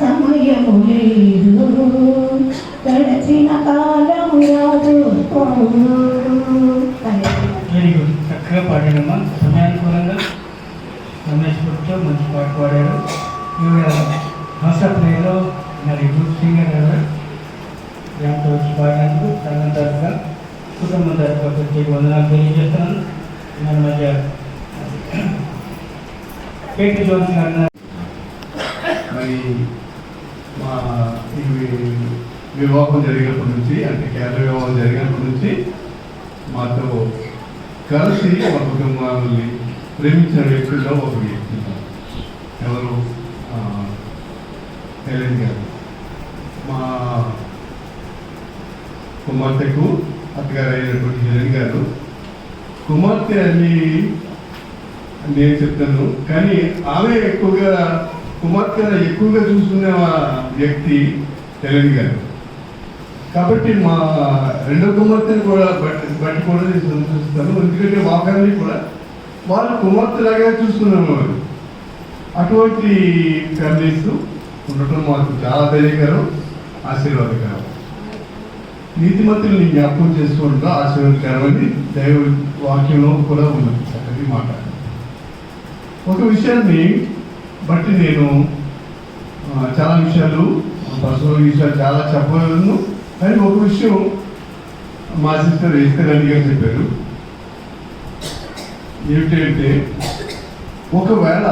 సమయము లేదు, గడచిన కాలము రాదు. వెరీ గుడ్, చక్కగా పాడాడమ్మా. సమయానుకూలంగా రమేష్ గుర్తు మంచి పాట పాడారు. ఈవిడ హాస్టప్లేలో మరి గ్రూప్ సింగర్ కదా, దాంతో వచ్చి పాడినందుకు సంఘం తరఫుగా కుటుంబం తరఫుగా ప్రత్యేక వందనాలు తెలియజేస్తున్నాను. మన మధ్య కేటీ జోన్స్ గారు మరి మా ఇవి వివాహం జరిగినప్పటి నుంచి, అంటే కేరళ వివాహం జరిగినప్పటి నుంచి మాతో కలిసి మా కుటుంబాన్ని ప్రేమించిన వ్యక్తుల్లో ఒక వ్యక్తి ఎవరు, హెలెన్ గారు. మా కుమార్తెకు అత్తగారు అయినటువంటి హెలెన్ గారు, కుమార్తె అని నేను చెప్తాను, కానీ ఆమె ఎక్కువగా కుమార్తె ఎక్కువగా చూసుకునే వ్యక్తి హెలెన్ గారు. కాబట్టి మా రెండో కుమార్తెను కూడా బట్టి కూడా నేను సంతోషిస్తాను. ఎందుకంటే మా ఫ్యామిలీ కూడా వాళ్ళు కుమార్తెలాగా చూసుకునేవారు. అటువంటి ఫ్యామిలీస్ ఉండటం మాకు చాలా ధైర్యకరం, ఆశీర్వాదకరం. నీతిమంతుల్ని జ్ఞాపకం చేసుకోవడంలో ఆశీర్వాదకరమని దైవ వాక్యంలో కూడా ఉన్నది చక్కటి మాట. ఒక విషయాన్ని బట్టి నేను చాలా విషయాలు, పర్సనల్ విషయాలు చాలా చెప్పగలను, కానీ ఒక విషయం మా సిస్టర్ ఎస్తరాణి గారు చెప్పారు. ఏమిటంటే, ఒకవేళ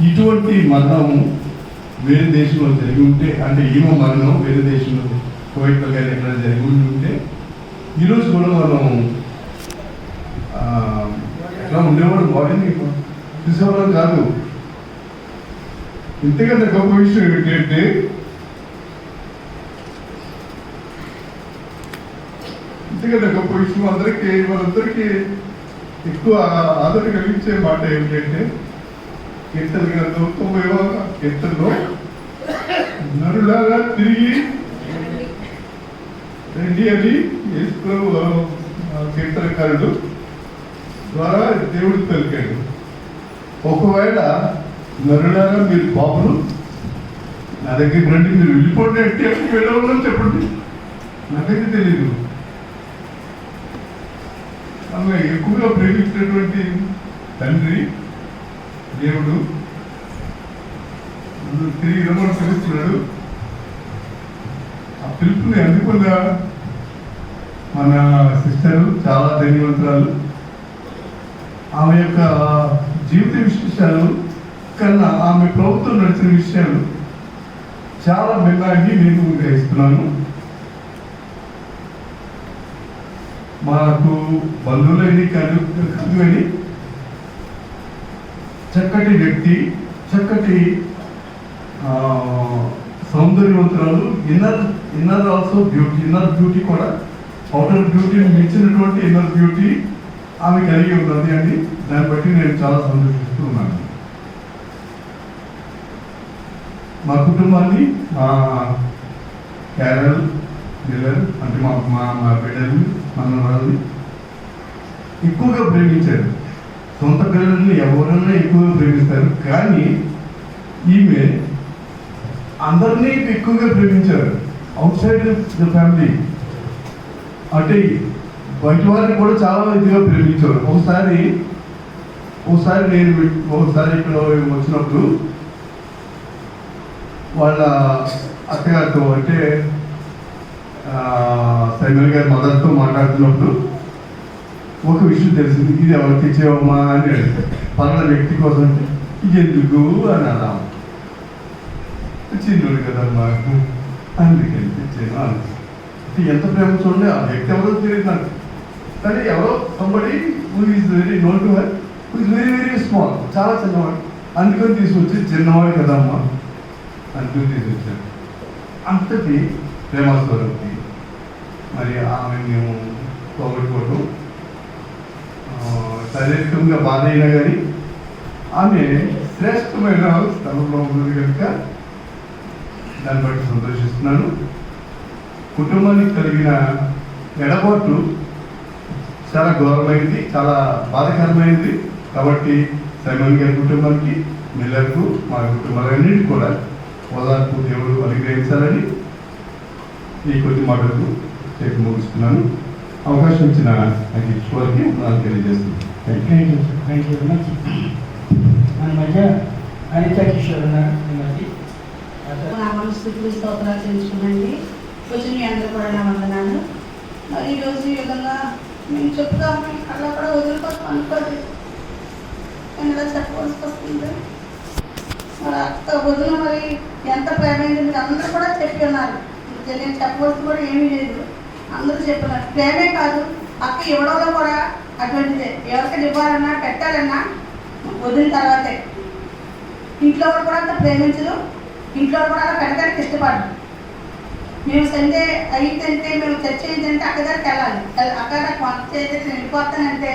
ఇటువంటి మరణం వేరే దేశంలో జరిగి ఉంటే, అంటే ఈమె మరణం వేరే దేశంలో కోవిడ్లో కానీ ఎక్కడ జరిగి ఉంటే, ఈరోజు కూడా మనం ఎట్లా ఉండేవాడు, బాడీని తీసుకోవడం కాదు. ఇంతకంటే గొప్ప విషయం ఏంటంటే, ఇంతకంటే గొప్ప విషయం మనందరికీ ఎక్కువ ఆదరణ కలిగించే మాట ఏమిటంటే, కీర్తన గ్రంథం 90వ కీర్తనలో నరులారా తిరిగి రండి అని యేసు కీర్తనకారుడు ద్వారా దేవుడు పలికాడు. ఒకవేళ నరులారా మీరు పాపులు నా దగ్గరికి రండి, మీరు వెళ్ళిపోండి అంటే వెళ్ళవాలని చెప్పండి, నాకైతే తెలీదు. ఆమె ఎక్కువగా ప్రేమించినటువంటి తండ్రి దేవుడు తిరిగి రమ్మని పిలుస్తున్నాడు. ఆ పిలుపుని అందుకున్న మన సిస్టరు చాలా ధన్యవంతురాలు. ఆమె యొక్క జీవిత విశేషాలు కన్నా ఆమె ప్రభుత్వం నడిచిన విషయాలు చాలా భిన్నాన్ని నేను గ్రహిస్తున్నాను. మాకు బంధువులని కాదు కానీ చక్కటి వ్యక్తి, చక్కటి సౌందర్యవంతురాలు. Inner also beauty, inner beauty కూడా అవుటర్ బ్యూటీని మించినటువంటి ఇన్నర్ బ్యూటీ ఆమె కలిగి ఉన్నది అని దాన్ని బట్టి నేను చాలా సంతోషిస్తూ ఉన్నాను. మా కుటుంబాన్ని, మా క్యారల్ మిల్లర్ అంటే మా బిడ్డల్ని, మనల్ని ఎక్కువగా ప్రేమించారు. సొంత పిల్లల్ని ఎవరైనా ఎక్కువగా ప్రేమిస్తారు, కానీ ఈమె అందరినీ ఎక్కువగా ప్రేమించారు. అవుట్ సైడ్ ద ఫ్యామిలీ అంటే బయట వారిని కూడా చాలా ఇదిగా ప్రేమించారు. ఒకసారి నేను ఇక్కడ వచ్చినప్పుడు వాళ్ళ అత్తగారితో, అంటే సైమల్ గారి మదర్తో మాట్లాడుతున్నప్పుడు ఒక విషయం తెలిసింది. ఇది ఎవరికి ఇచ్చేవమ్మా అని అడిగారు. పలానా వ్యక్తి కోసం అంటే ఇది ఎందుకు అని అలా చిన్నోడు కదమ్మా అందుకని తెచ్చాను అని. ఎంత ప్రేమ చూడండి. ఆ వ్యక్తి ఎవరో తెలియదు నాకు, కానీ ఎవరో somebody who is very known to her, who is very very small, చాలా చిన్నవాడు, అందుకని తీసుకొచ్చి చిన్నవాడు కదమ్మా అంటూ తీసుకొచ్చారు. అంతటి ప్రేమస్వరూపి. మరి ఆమె మేము పోగొట్టుకోవడం శారీరకంగా బాధ అయినా కానీ ఆమె శ్రేష్టమైన స్థలంలో ఉన్నది కనుక దాన్ని బట్టి సంతోషిస్తున్నాను. కుటుంబానికి కలిగిన ఎడబాటు చాలా ఘోరమైంది, చాలా బాధాకరమైంది. కాబట్టి సైమన్ గారి కుటుంబానికి, మిల్లర్కు, మా కుటుంబాలన్నింటినీ కూడా ఓదార్పు దేవుడు అనుగ్రహించాలని ఈ కొద్ది మాటలకు చెప్పి ముగిస్తున్నాను. అవకాశం ఇచ్చిన వారికి నాకు తెలియజేస్తున్నాను. Thank you very much. మన మధ్య అనిత కిషోర్ ఉన్నారు. నా మనస్థితులు స్తోత్రాలు తెలుసుకున్నాండి. వచ్చిన మీ అందరూ కూడా నా వందనాలు. మరి ఈరోజు ఈ విధంగా మేము చెప్తాము, అలా కూడా వదిలిపోతాం అనుకోలేదు. నేను ఇలా చెప్పవలసి వస్తుంది. మరి అక్క వదిన మరి ఎంత ప్రేమైంది మీరు అందరూ కూడా చెప్పి ఉన్నారు. నేను చెప్పవలసి కూడా ఏమీ లేదు, అందరూ చెప్పినారు. ప్రేమే కాదు, అక్క ఇవ్వడంలో కూడా అటువంటిదే. ఎవరికైనా ఇవ్వాలన్నా పెట్టాలన్నా వదిలిన తర్వాతే. ఇంట్లో కూడా అంత ప్రేమించదు, ఇంట్లో కూడా అలా పెట్టడానికి ఇష్టపడదు. మేము సండే అయిందంటే, మేము చర్చ అయిందంటే అక్కడికి వెళ్ళాలి. అక్కడ వంట చేసి నేను వెళ్ళిపోతానంటే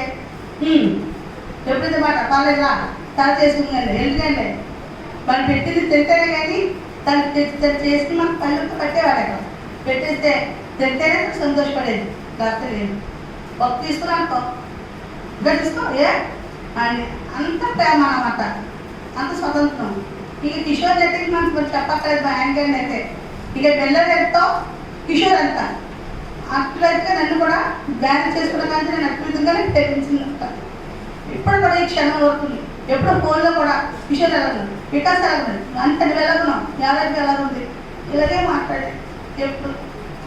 ఎప్పుడైతే మాట పర్లేదా తల చేసుకుందండి, ఎందుకండి వాళ్ళు పెట్టింది తింటేనే కానీ తను చేసి మనకు పళ్ళతో పెట్టేవాడు. అక్కడ పెట్టేస్తే తింటేనే సంతోషపడేది, లేకపోతే లేదు. ఒక తీసుకున్నాను ఇంకా తీసుకో ఏ అని అంత ప్రేమ అన్నమాట, అంత స్వతంత్రం. ఇక కిషోర్ అయితే మనకు మరి చెప్పక్కర్లేదు. మా ఆయనగారిని అయితే ఇక బెల్లతో కిషోర్ అంత అట్లయితే నన్ను కూడా బ్యాన్ చేసుకోవడం కానీ నేను అట్ల విధంగానే ప్రేమించింది. ఇప్పుడు కూడా ఈ క్షణం అవుతుంది. ఎప్పుడు ఫోన్లో కూడా కిషోర్ ఎలా ఉంది, వికాస్ ఎలా ఉంది, అంతటి వెళ్ళగున్నాం, యాభై ఎలాగుంది, ఇలాగే మాట్లాడేది. ఎప్పుడు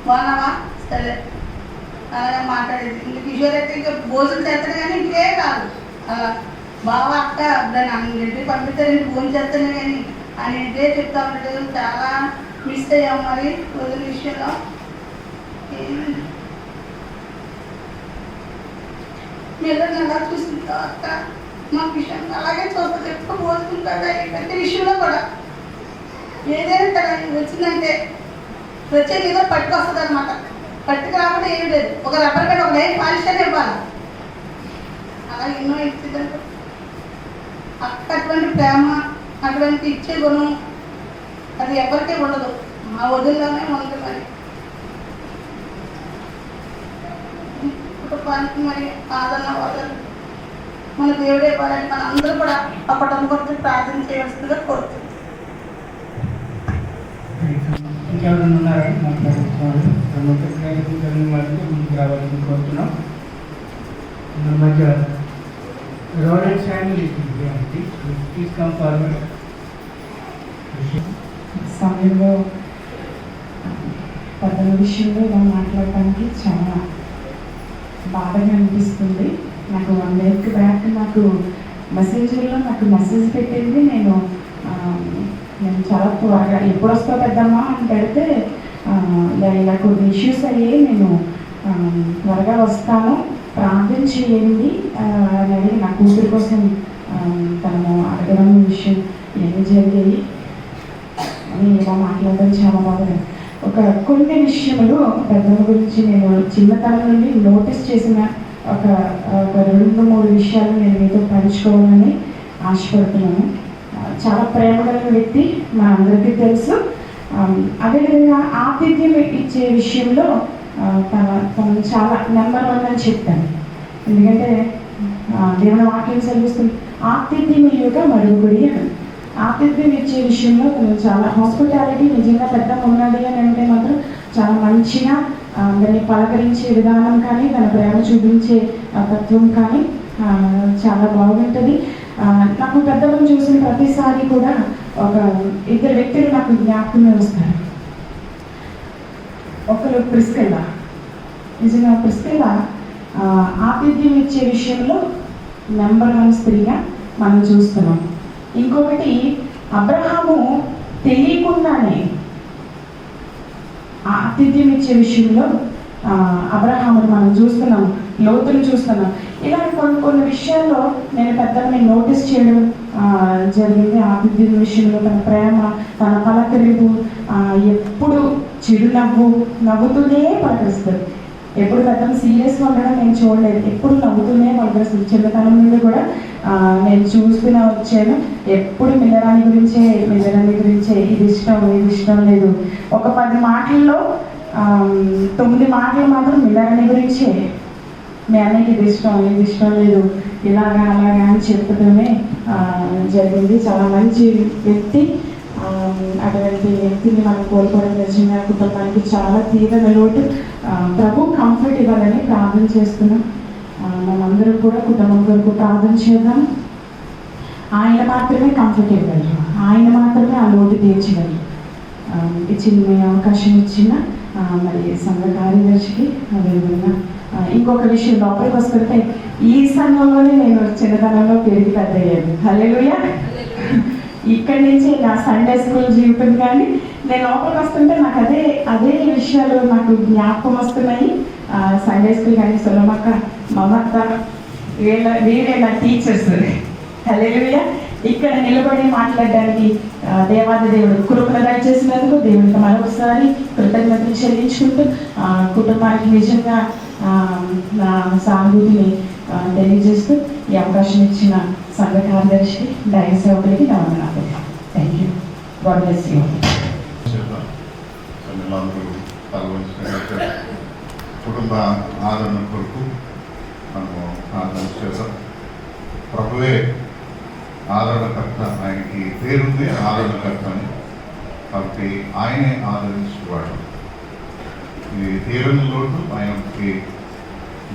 బాగున్నావా సరే అలాగే మాట్లాడేది. ఇంక కిషోర్ అయితే ఇంకా భోజనం చేస్తాడు కానీ ఇంకే కాదు. అలా బావ అక్క నన్ను ఇంటికి పంపిస్తే నేను ఫోన్ చేస్తాను కానీ అని ఇంటే చెప్తా ఉంటాడు. చాలా మిస్ అయ్యాం మరి రోజుల విషయంలో. మీరు అలా చూసిన అక్క మా విషయం అలాగే చూస్తుంది, ఎప్పుడు పోతుంటుందా ప్రతి విషయంలో కూడా. ఏదైనా తన వచ్చిందంటే ప్రత్యేక ఏదో పట్టుకొస్తుంది అనమాట. పట్టుకు రాకుండా ఏమి లేదు, ఒక రబ్బర్ పెట్టి ఒక లైన్ పాలిష్ అని ఇవ్వాలి. అలా ఎన్నో ఇచ్చిందంటే అక్క అటువంటి ప్రేమ, అటువంటి ఇచ్చే గుణం అది ఎవరికీ ఉండదు, మా వదిల్లోనే ఉంది. మరి కుటుంబానికి మరి ఆదరణ వదలు మన దేవుడే పాలని మన అందరూ కూడా ఆ కుటుంబం గురించి ప్రార్థన చేయవలసిందిగా కోరుతుంది. ఇంకెవరైనా ఉన్నారా మాట్లాడుతున్నారు? ముందుకు రావాలని కోరుతున్నాం. మన మధ్య రోడెడ్ ఫ్యామిలీ ప్లీజ్ కమ్ ఫార్వర్డ్. సమయంలో పెద్దల విషయంలో ఇలా మాట్లాడటానికి చాలా బాధగా అనిపిస్తుంది. నాకు 1 week బ్యాక్ నాకు మెసేజ్లో మెసేజ్ పెట్టింది. నేను చాలా త్వరగా ఎప్పుడు వస్తావు పెద్దమ్మా అని పెడితే ఇలా కొన్ని ఇష్యూస్ అయ్యాయి, నేను త్వరగా వస్తాను ప్రార్థన చేయండి అని అడిగి నా కూతురు కోసం తను అడగడం విషయం ఏమి జరిగాయి అని ఇలా మాట్లాడడం చాలా బాగా. కొన్ని విషయములు పెద్దల గురించి నేను చిన్నతనం నుండి నోటీస్ చేసిన ఒక 2-3 విషయాలు నేను మీతో పంచుకోవాలని ఆశపడుతున్నాను. చాలా ప్రేమ కలిగిన వ్యక్తి మా అందరికీ తెలుసు. అదేవిధంగా ఆతిథ్యం ఇచ్చే విషయంలో తను చాలా నెంబర్ 1 అని చెప్తాను. ఎందుకంటే దేవుని వాక్యం సెలవిస్తుంది, ఆతిథ్యం ఇయ్యగా మరుగుడి అని. ఆతిథ్యం ఇచ్చే విషయంలో చాలా హాస్పిటాలిటీ నిజంగా పెద్ద ఉన్నది అని అంటే మాత్రం చాలా మంచిగా అందరినీ పలకరించే విధానం కానీ తన ప్రేమ చూపించే తత్వం కానీ చాలా బాగుంటుంది. నాకు పెద్దలను చూసిన ప్రతిసారి కూడా ఒక 2 వ్యక్తులు నాకు జ్ఞాపకం వస్తారు. ఒకరు ప్రిస్కిల్లా, నిజంగా ప్రిస్కిల్లా ఆతిథ్యం ఇచ్చే విషయంలో నెంబర్ 1 స్త్రీగా మనం చూస్తున్నాం. ఇంకొకటి అబ్రహాము తెలియకుండానే ఆతిథ్యం ఇచ్చే విషయంలో అబ్రహాముని మనం చూస్తున్నాం. లోతులు చూస్తున్నాను. ఇలా కొన్ని విషయాల్లో నేను పెద్దల్ని నోటీస్ చేయడం జరిగింది. ఆతిథ్యం విషయంలో తన ప్రేమ, తన పలకరింపు, ఎప్పుడు చిరునవ్వు, నవ్వుతూనే పలకరిస్తారు. ఎప్పుడు పెద్దలు సీరియస్గా ఉండడం నేను చూడలేదు, ఎప్పుడు నవ్వుతూనే పలకరిస్తుంది. చిన్నతనం నుండి కూడా నేను చూస్తూనే వచ్చాను. ఎప్పుడు మిల్లరాణి గురించే ఇది ఇష్టం లేదు. ఒక 10 మాటల్లో 9 మాటలు మాత్రం మిల్లరాణి గురించే. మీ అన్నయ్యకి ఇది ఇష్టం లేదు, ఇలాగా అలాగా అని చెప్తూనే జరిగింది. చాలా మంచి వ్యక్తి. అటువంటి వ్యక్తిని మనం కోల్పోవడం నిజంగా కుటుంబానికి చాలా తీవ్ర లోటు. ప్రభు కంఫర్ట్ ఇవ్వాలని ప్రార్థన చేస్తున్నాం. మనందరూ కూడా కుటుంబం కొరకు ప్రార్థన చేద్దాం. ఆయన మాత్రమే కంఫర్ట్ ఇవ్వగలరు, ఆయన మాత్రమే ఆ లోటు తీర్చగలరు. చిన్న అవకాశం ఇచ్చిన మరి సంఘ కార్యదర్శికి అదేవిధంగా ఇంకొక విషయం లోపలికి వస్తుంటే, ఈ సంఘంలోనే నేను చిన్నతనంలో పెరిగి పెద్ద అయ్యాను. హల్లెలూయా. ఇక్కడి నుంచి నా సండే స్కూల్ జీవితం కానీ నేను లోపలికి వస్తుంటే నాకు అదే విషయాలు నాకు జ్ఞాపకం వస్తున్నాయి. సండే స్కూల్ కానీ సొలమక్క, మమత్త, వీళ్ళే నా టీచర్స్. హల్లెలూయా. ఇక్కడ నిలబడి మాట్లాడడానికి దేవాది దేవుడు కృపను దయచేసినందుకు దేవునికి మరొకసారి కృతజ్ఞతలు చెల్లించుకుంటూ కుటుంబానికి నిజంగా నా సానుభూతిని తెలియజేస్తూ ఈ అవకాశం ఇచ్చిన సంఘ కార్యదర్శికి, దైవ సేవకులకి నా వందనాలు. Thank you. God bless you. కుటుంబ ఆదరణ కొరకు మనము ఆదరణ చేద్దాం. ప్రభువే ఆదరణకర్త, ఆయనకి పేరుంది ఆదరణకర్త అని, కాబట్టి ఆయనే ఆదరించేవాడు. ఇది తీరని లోటు, ఆయనకి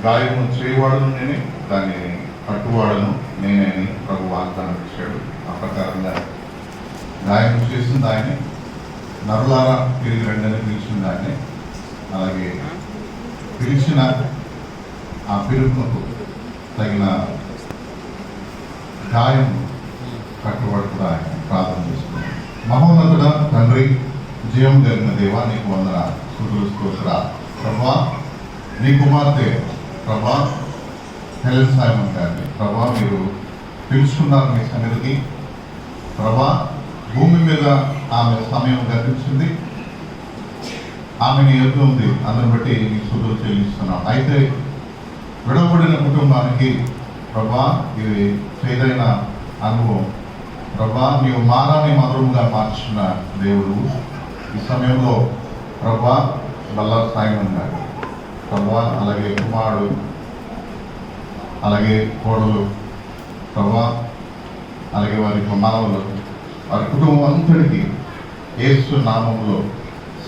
గాయము చేయవాడును నేనే, దాన్ని కట్టువాడను నేనే అని ప్రభు వాగ్దానం ఇచ్చాడు. ఆ ప్రకారంగా గాయం చేసింది ఆయనే, నరులారా తిరిగి రెండని పిలిచింది ఆయనే. అలాగే పిలిచిన ఆ పిలుపునకు తగిన గాయం కట్టుబడి కూడా ఆయన ప్రార్థన చేసుకున్నాడు. మహోన్నతుడ తండ్రి, జీవం కలిగిన దేవా, నీకు వందన స్తుతులు. ప్రభా, నీ కుమార్తె ప్రభా హెలెన్ సైమన్ గారిని ప్రభా మీరు పిలుచుకున్నారు మీ సన్నిధికి. ప్రభా, భూమి మీద ఆమె సమయం గతించింది, ఆమెని ఎదురు ఉంది, అందుని బట్టి నీ స్తుతులు చెల్లిస్తున్నాం. అయితే విడవబడిన కుటుంబానికి ప్రభా ఇది చేదైన అనుభవం. ప్రభా, నీవు మారాన్ని మధురముగా మార్చిన దేవుడు. ఈ సమయంలో ప్రభా బల్లార్ సైమన్ గారు ప్రభా, అలాగే కుమారుడు, అలాగే కోడలు ప్రభా, అలాగే వారి మనవలు, వారి కుటుంబం అంతటికీ యేసు నామములో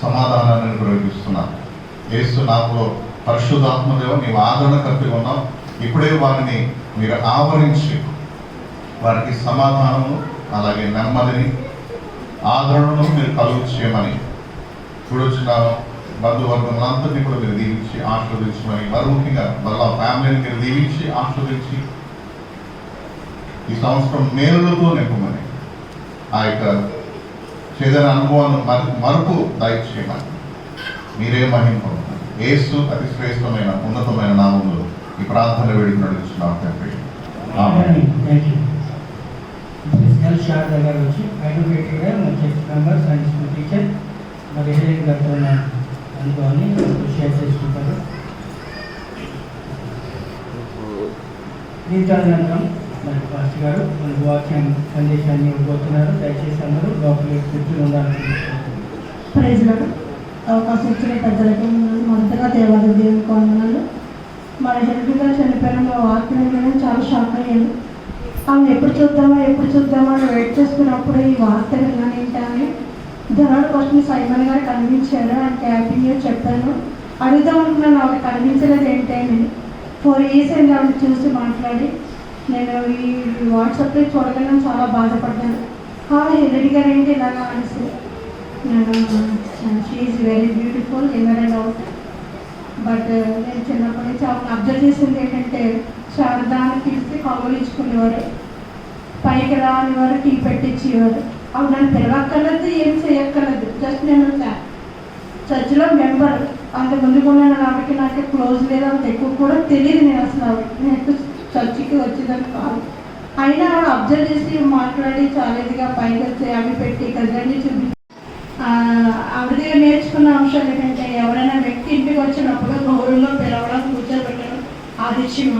సమాధానాన్ని ప్రయోగిస్తున్నారు. యేసు నామములో పరిశుద్ధాత్మదేవ నీవు ఆదరణకర్తగా ఉన్నావు. ఇప్పుడే వారిని మీరు ఆవరించి వారికి సమాధానము, అలాగే నెమ్మదిని, ఆదరణను మీరు కలుగు చేయమని, చూడొచ్చిన బంధువర్గములందరినీ కూడా మీరు దీవించి ఆశీర్వదించమని, మరి ముఖ్యంగా వాళ్ళ ఫ్యామిలీని మీరు దీవించి ఆశీర్వదించి ఈ సంవత్సరం మేలులతో నింపమని, ఆ యొక్క చేదైన అనుభవాన్ని మరుపు దయచేయమని మీరే మహిమ పొందాలి. యేసు అతి శ్రేష్టమైన ఉన్నతమైన నామములో ఈ ప్రార్థన వేడికి నడుస్తున్నాం తండ్రి. శారద గారు వచ్చి అడ్వకేట్గా church member, science school teacher, మరి హెలెన్ గారితో అనుభవాన్ని షేర్ చేసుకుంటారు. దీంతో అనంతరం మరి పాస్టర్ గారు మనకు వాక్యం సందేశాన్ని ఇవ్వబోతున్నారు. దయచేసి అందరూ లోపలికి కూర్చుని ఉండాలనుకుంటున్నారు. Praise lord. అవకాశం ఇచ్చిన పెద్దలకి మొదటగా దేవాది దేవునికి వందనాలు. మన హెల్త్ గారు చనిపోయిన వాక్యం వినడం చాలా షాక్ అయ్యాను. ఆమె ఎప్పుడు చూద్దామా అని వెయిట్ చేస్తున్నప్పుడు ఈ వార్త విన్నాను. ఏంటని ధనాడు ఫస్ట్ సైమన్ గారు కనిపించారు. ఆయనకి హ్యాపీ న్యూస్ చెప్పాను. అడుగుదాం అనుకున్నాను, ఆవిడ కనిపించలేదు ఏంటని. 4 years అయింది ఆవిడ చూసి మాట్లాడి. నేను ఈ వాట్సాప్లో చూడగానే చాలా బాధపడ్డాను. హెలెన్ గారు ఏంటి ఇలాగా అనేసి. She is very beautiful inner and out. But నేను చిన్నప్పటి నుంచి ఆమెను అబ్జర్వ్ చేసింది ఏంటంటే, శారదాన్ని పిలిస్తే కౌలు ఇచ్చుకునేవారు, పైకి రానివారు, టీ పెట్టించేవారు. అవి నన్ను పిలవక్కర్లేదు, ఏం చేయక్కర్లేదు. జస్ట్ నేను చర్చిలో మెంబర్, అంత ముందు కూడా ఆమెకి నాకు క్లోజ్ లేదు, అంత ఎక్కువ కూడా తెలియదు. నేను అసలు నేను చర్చికి వచ్చేదాన్ని కాదు. అయినా ఆవిడ అబ్జర్వ్ చేసి మాట్లాడి చాలా ఇదిగా పైకి వచ్చి అవి పెట్టి కదండి చూపి ఆవిడ దగ్గర నేర్చుకున్న అంశాలు ఏంటంటే ఎవరైనా వ్యక్తి ఇంటికి వచ్చినప్పుడు గౌరవంలో పిలవడం, కూర్చోబెట్టడం, ఆదిత్యం.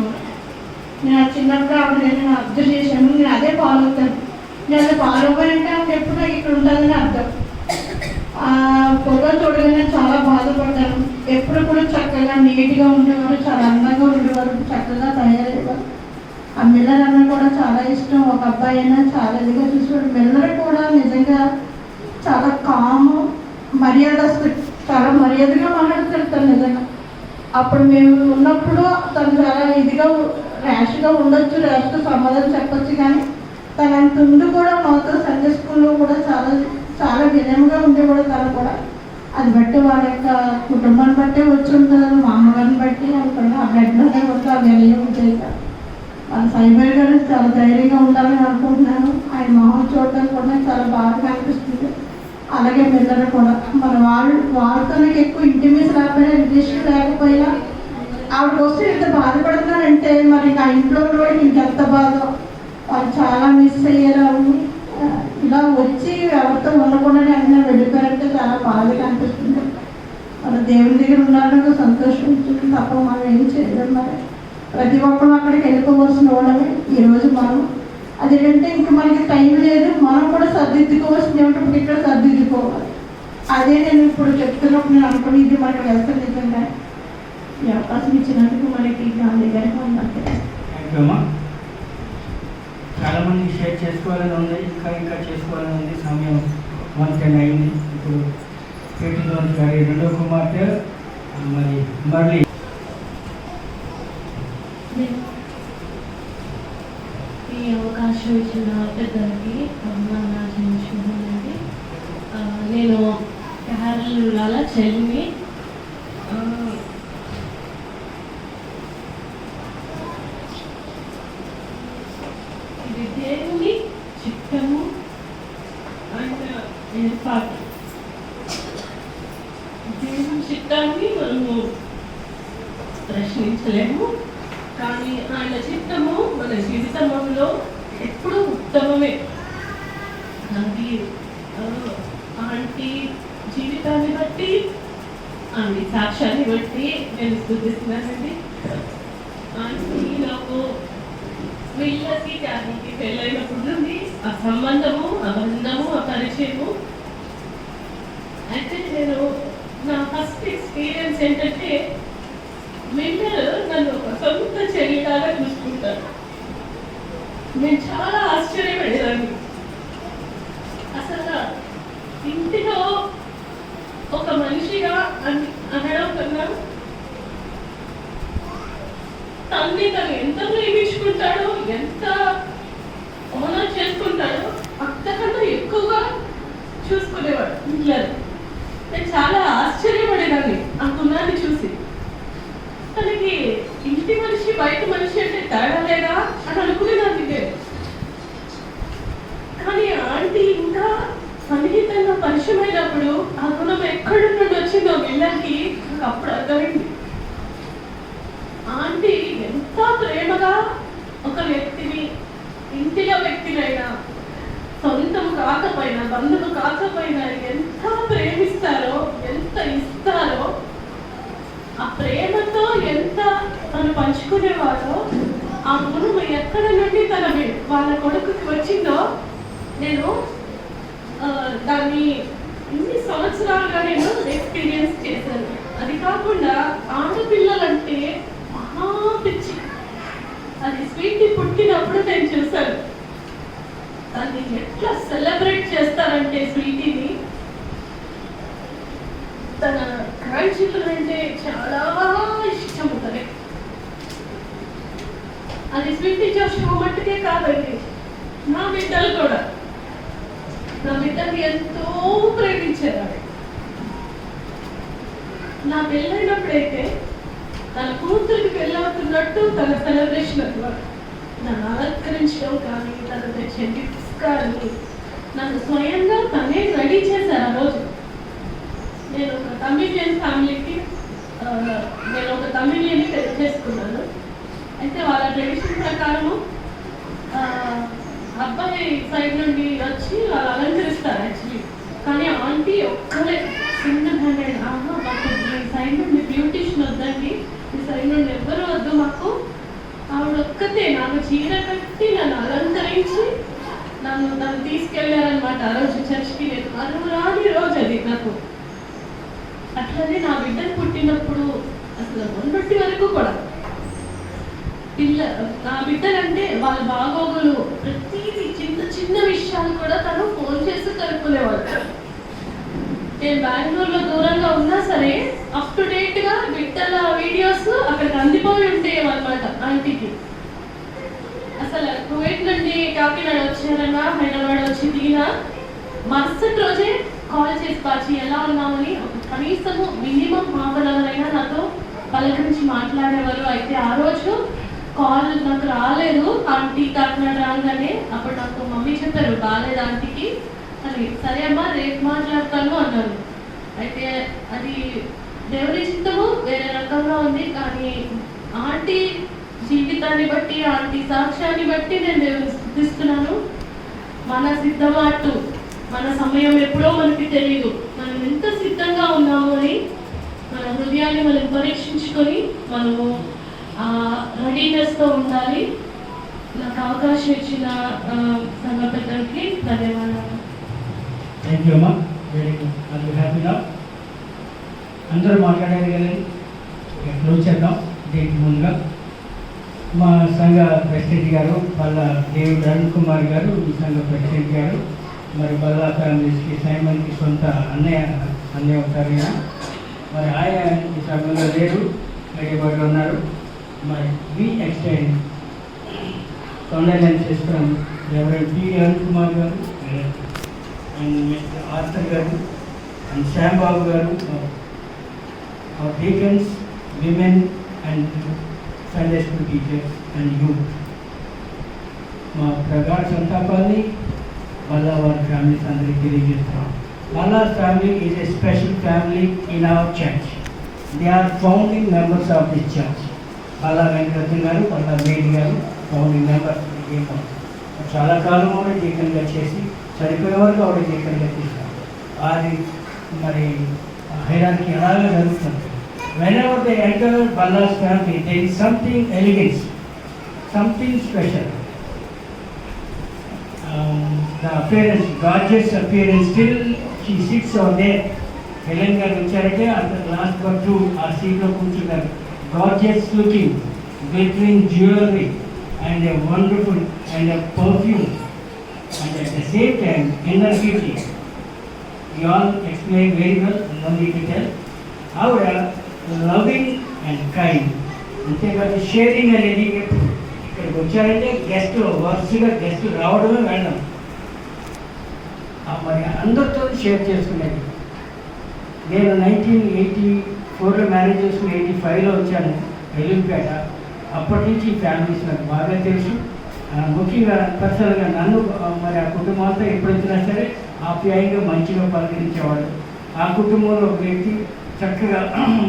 నేను చిన్నప్పుడు ఆవిడ నేను అబ్జర్వ్ చేశాను. నేను అదే ఫాలో అవుతాను. నేను అదే ఫాలో అవ్వాలంటే ఆవిడ ఎప్పుడు నాకు ఇక్కడ ఉంటుందని అర్థం. పొగ చూడగానే చాలా బాధపడ్డాను. ఎప్పుడు కూడా చక్కగా నీట్గా ఉండేవారు, చాలా అందంగా ఉండేవారు, చక్కగా తయారయ్యేవారు. ఆ మిల్లర్ అన్న కూడా చాలా ఇష్టం. ఒక అబ్బాయి అయినా చాలా ఇదిగా చూసేవాడు. మిల్లర్ కూడా నిజంగా చాలా కాము, మర్యాదస్తు, చాలా మర్యాదగా మాట్లాడుతాడు నిజంగా. అప్పుడు మేము ఉన్నప్పుడు తను చాలా ఇదిగా ర్యాష్గా ఉండొచ్చు, ర్యాష్గా సమాధానం చెప్పచ్చు. కానీ తను అంత ఉండి కూడా మాతో సండే స్కూల్లో కూడా చాలా చాలా వినయంగా ఉండేవాడు. తను కూడా అది బట్టి వాళ్ళ యొక్క కుటుంబాన్ని బట్టి వచ్చి ఉంటుంది, మా అమ్మగారిని బట్టి అనుకున్నా. ఆ బ్లడ్లోనే వచ్చి ఆ వినయం ఉంటాయి. వాళ్ళ సైబర్ గారు చాలా ధైర్యంగా ఉండాలని అనుకుంటున్నాను. ఆయన మొహం చూడడానికి కూడా చాలా బాగా అనిపిస్తుంది. అలాగే పిల్లలు కూడా మన వాళ్ళతో నాకు ఎక్కువ ఇంటిమేసి లేకపోయినా, రిలేషన్ లేకపోయినా ఆవిడ వస్తే ఎంత బాధపడుతున్నానంటే మరి ఆ ఇంట్లో కూడా ఇంకెంత బాధ. వాళ్ళు చాలా మిస్ అయ్యారు. ఇలా వచ్చి ఎవరితో ఉండకుండానే అన్నీ వెళ్ళిపోయారంటే చాలా బాధగా అనిపిస్తుంది. మన దేవుని దగ్గర ఉన్నారని సంతోషించుకుంటే తప్ప మనం ఏం చేయలేం. మరి ప్రతి ఒక్కరు అక్కడికి వెళ్ళిపోవలసిన వాళ్ళమే ఈరోజు మనం. అదేంటంటే ఇంక మనకి టైం లేదు, మనం కూడా సర్దిద్దుకోవాల్సింది ఏమిటప్పుడు ఇక్కడ సర్దిద్దుకోవాలి. అదే నేను ఇప్పుడు చెప్తున్నప్పుడు నేను అనుకుని ఇది మనకు వెళ్తాను. నిజంగా ఈ అవకాశం ఇచ్చినందుకు మనకి గాంధీ గారికి ఉన్నాను. చాలా మంది షేర్ చేసుకోవాలని ఉంది, ఇంకా చేసుకోవాలని ఉంది. సమయం 1:10 అయింది. ఇప్పుడు కేటీఆర్ గారి రెండో కుమార్తె మరి మళ్ళీ ఈ అవకాశం ఇచ్చిన పెద్దలకి అభినందనాలు. నేను కేరళ చెల్లిని. ఇది దేవుని చిత్తము అండ్ ఏర్పాటు. దేవుని చిత్తాన్ని మనము ప్రశ్నించలేము, కానీ ఆయన చిత్తము మన జీవితంలో ఎప్పుడూ ఉత్తమమే. అది ఆంటీ జీవితాన్ని బట్టి, ఆంటీ సాక్ష్యాన్ని బట్టి నేను స్తుతిస్తున్నానండి. ఆంటీ నాకు వీళ్ళకి దానికి పెళ్ళైనప్పుడు నుండి ఆ సంబంధము, ఆ బంధము, ఆ పరిచయము. అయితే నేను నా ఫస్ట్ ఎక్స్పీరియన్స్ ఏంటంటే మిల్లర్ నన్ను ఒక సొంత చెల్లిలాగా చూసుకుంటాను. నేను చాలా ఆశ్చర్యపడేదాన్ని. అసలు ఇంటిలో ఒక మనిషిగా అనడం కన్నా తన్ని తను ఎంత ప్రేమించుకుంటాడో, ఎంత ఆనర్ చేసుకుంటాడో అంతకన్నా ఎక్కువగా చూసుకునేవాడు మిల్లర్. నేను చాలా ఆశ్చర్యపడేదాన్ని ఆ గుణాన్ని చూసి. తనకి ఇంటి మనిషి బయట మనిషి అంటే తేడా లేదా అని అనుకునేదాన్ని నేను. కానీ ఆంటీ ఇంకా సన్నిహితంగా పరిచయమైనప్పుడు ఆ గుణం ఎక్కడి నుండి వచ్చిందో మిల్లర్కి నాకు అప్పుడు అర్థమైంది. ఆంటీ ఎంత ప్రేమగా ఒక వ్యక్తిని, ఇంటిలో వ్యక్తినైనా, సొంతం కాకపోయినా, బంధువు కాకపోయినా ఎంత ప్రేమిస్తారో, ఎంత ఇస్తారో, ఆ ప్రేమతో ఎంత తను పంచుకునేవారో, ఆ గుణం ఎక్కడ నుండి తన వాళ్ళ కొడుకుకి వచ్చిందో నేను దాన్ని ఇన్ని సంవత్సరాలుగా నేను ఎక్స్పీరియన్స్ చేశాను. అది కాకుండా ఆడపిల్లలంటే మహా పిచ్చి. అది స్వీటీ పుట్టినప్పుడు నేను చూశాను. దాన్ని ఎట్లా సెలబ్రేట్ చేస్తారంటే స్వీటీని, తన గ్రాండ్ చిల్డ్రన్ అంటే చాలా ఇష్టం తనకి. అది స్వీటీ జోష్ మట్టుకే కాదండి, నా బిడ్డలు కూడా. నా బిడ్డని ఎంతో ప్రేమించేవాడు. నా పెళ్ళైనప్పుడైతే తన కూతురికి పెళ్ళవుతున్నట్టు తన సెలబ్రేషన్ అన్నమాట. నన్ను అలంకరించడం కానీ, తను తెచ్చే గిఫ్ట్స్ కానీ నన్ను స్వయంగా తనే రెడీ చేశారు. ఆ రోజు నేను ఒక తమిళియన్ ఫ్యామిలీకి నేను ఒక తమిళని చేసుకున్నాను. అయితే వాళ్ళ ట్రెడిషన్ ప్రకారము అబ్బాయి సైడ్ నుండి వచ్చి వాళ్ళు అలంకరిస్తారు యాక్చువల్లీ. కానీ ఆంటీ ఒక్కరే సింగిల్ హ్యాండెడ్, మాకు ఈ సైడ్ నుండి బ్యూటిషియన్ వద్దండి, ఈ సైడ్ నుండి ఎవ్వరు వద్దు మాకు, ఆవిడ ఒక్కతే నాకు చీర కట్టి నన్ను అలంకరించి నన్ను తీసుకెళ్ళారనమాట ఆ రోజు చర్చ్కి. నేను మరురాని రోజు అది నాకు. అట్లనే నా బిడ్డను పుట్టినప్పుడు అసలు మొన్నటి వరకు కూడా నా బిడ్డలంటే వాళ్ళ బాగోగులు ప్రతిదీ చిన్న చిన్న విషయాలు కూడా తను ఫోన్ చేసి కనుక్కునేవాడు. నేను బెంగళూరులో దూరంగా ఉన్నా సరే అప్ టు డేట్ గా బిడ్డల వీడియోస్ అక్కడికి అందిపోయి ఉంటాయేమన్నమాట ఆంటీకి. అసలు కువైట్ నుండి కాకినాడ వచ్చారన్నా, హైదరాబాద్ వచ్చి దిగినా మరుసటి రోజే కాల్ చేసి పాచి ఎలా ఉన్నామని కనీసము మినిమం హాఫ్ అన్ అవర్ అయినా నాతో పలకరించి మాట్లాడేవారు. అయితే ఆ రోజు కాల్ నాకు రాలేదు ఆంటీ కాకినాడ రాగానే. అప్పుడు నాకు మమ్మీ చెప్పారు బాగాలేదు ఆంటీకి అని. సరే అమ్మా రేపు మాట్లాడతాను అన్నారు. అయితే అది దేవుని చిత్తము వేరే రకంగా ఉంది. కానీ ఆంటీ జీవితాన్ని బట్టి, ఆంటీ సాక్ష్యాన్ని బట్టి నేను దేవుని స్తుతిస్తున్నాను. మన సిద్ధమాటు, మన సమయం ఎప్పుడో మనకి తెలియదు. మనం ఎంత సిద్ధంగా ఉన్నాము అని మన హృదయాన్ని మనం పరీక్షించుకొని మనము రెడీనెస్తో ఉండాలి. నాకు అవకాశం ఇచ్చిన సంఘ పెద్దలకి ధన్యవాదాలు. థ్యాంక్ యూ అమ్మా. Very good. అది హ్యాపీగా అందరూ మాట్లాడారు కదండి. క్లోజ్ చేద్దాం. దీనికి ముందుగా మా సంఘ ప్రెసిడెంట్ గారు పల్లా దేవుడు అరుణ్ కుమార్ గారు, ఈ సంఘ ప్రెసిడెంట్ గారు, మరి బల్లా ఫ్యామిలీస్కి సైమన్కి సొంత అన్నయ్య అవుతారు. మరి ఆయన ఈ సంఘంలో లేరు, హైదరాబాద్లో ఉన్నారు. మరి we extend condolences from reverend P Arun Kumar garu and mister Arthur garu and Shyam Babu garu, our deacons, women and Sunday school teachers and youth. మా ప్రగాఢ సంతాపాన్ని మళ్ళా వారి ఫ్యామిలీస్ అందరికీ తెలియజేస్తున్నాం. Malla family is a special family in our church. They are founding members of this church. Malla Venkataratna గారు, మళ్ళా మేడి గారు ఫౌండింగ్ మెంబర్స్. చాలా కాలం ఆవిడ డీకన్గా చేసి చనిపోయే వరకు ఆవిడ డీకన్గా చేశారు. అది మరి హైరానికి అలాగే జరుగుతుంది. Whenever they enter Balla's family, there is something elegant, something special. The appearance, gorgeous appearance, still she sits over there. Helen garu vacharante after last but two our seat lo kunchunaru. Gorgeous looking, glittering jewelry and a wonderful and a perfume, and at the same time inner beauty. You all explained very well, no need to tell. However, loving and kind, అంతేకాదు sharing అనేది. ఇక్కడికి వచ్చారంటే గెస్టులు వరుసగా గెస్టులు రావడమే వెళ్ళడం, మరి అందరితో share చేసుకునేది. నేను 1984లో మ్యారేజ్ చేసుకుని 85లో వచ్చాను వెల్లుల్లిపేట. అప్పటి నుంచి ఈ ఫ్యామిలీస్ నాకు బాగా తెలుసు. ముఖ్యంగా పర్సనల్గా నన్ను మరి ఆ కుటుంబంతో ఎప్పుడు వచ్చినా సరే ఆప్యాయంగా మంచిగా పలకరించేవాడు. ఆ కుటుంబంలో ఒక వ్యక్తి చక్కగా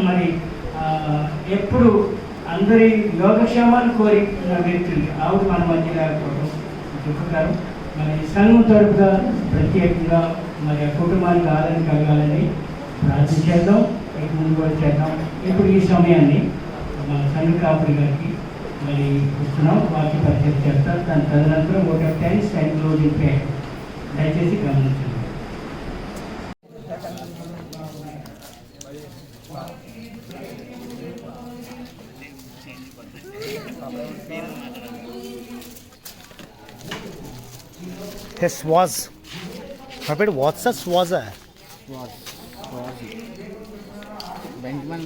మరి ఎప్పుడు అందరి యోగక్షేమాలు కోరిన వ్యక్తులు ఆవిడ మన మధ్య లేకపోవడం దుఃఖకరం. మరి సంఘం తరపుగా ప్రత్యేకంగా మరి ఆ కుటుంబానికి ఆదరణ కలగాలని ప్రార్థన చేద్దాం. ఇక ముందు కూడా చేద్దాం. ఇప్పుడు ఈ సమయాన్ని మన సంఘ కాపురి గారికి మరి ఇస్తున్నాం. వాక్య పరిచయం చేస్తారు. దాని తదనంతరం ఒక 10 సెకండ్ క్లోజింగ్ ప్రేయర్ దయచేసి గమనించండి. Yes, was. Rapid, what's a swaza? Benjamin.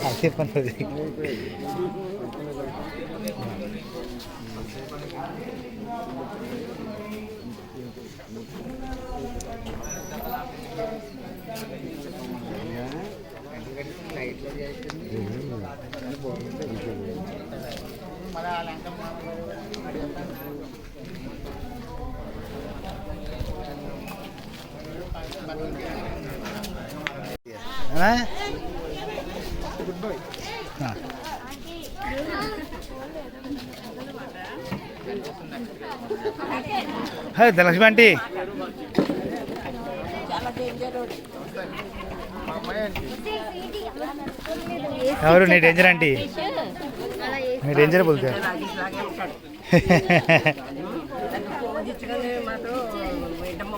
అదే పని. Hi Dhanalakshmi aunty. ఎవరు నీ డేంజర్ ఆంటీ? నీ డేంజర్ बोलते हैं.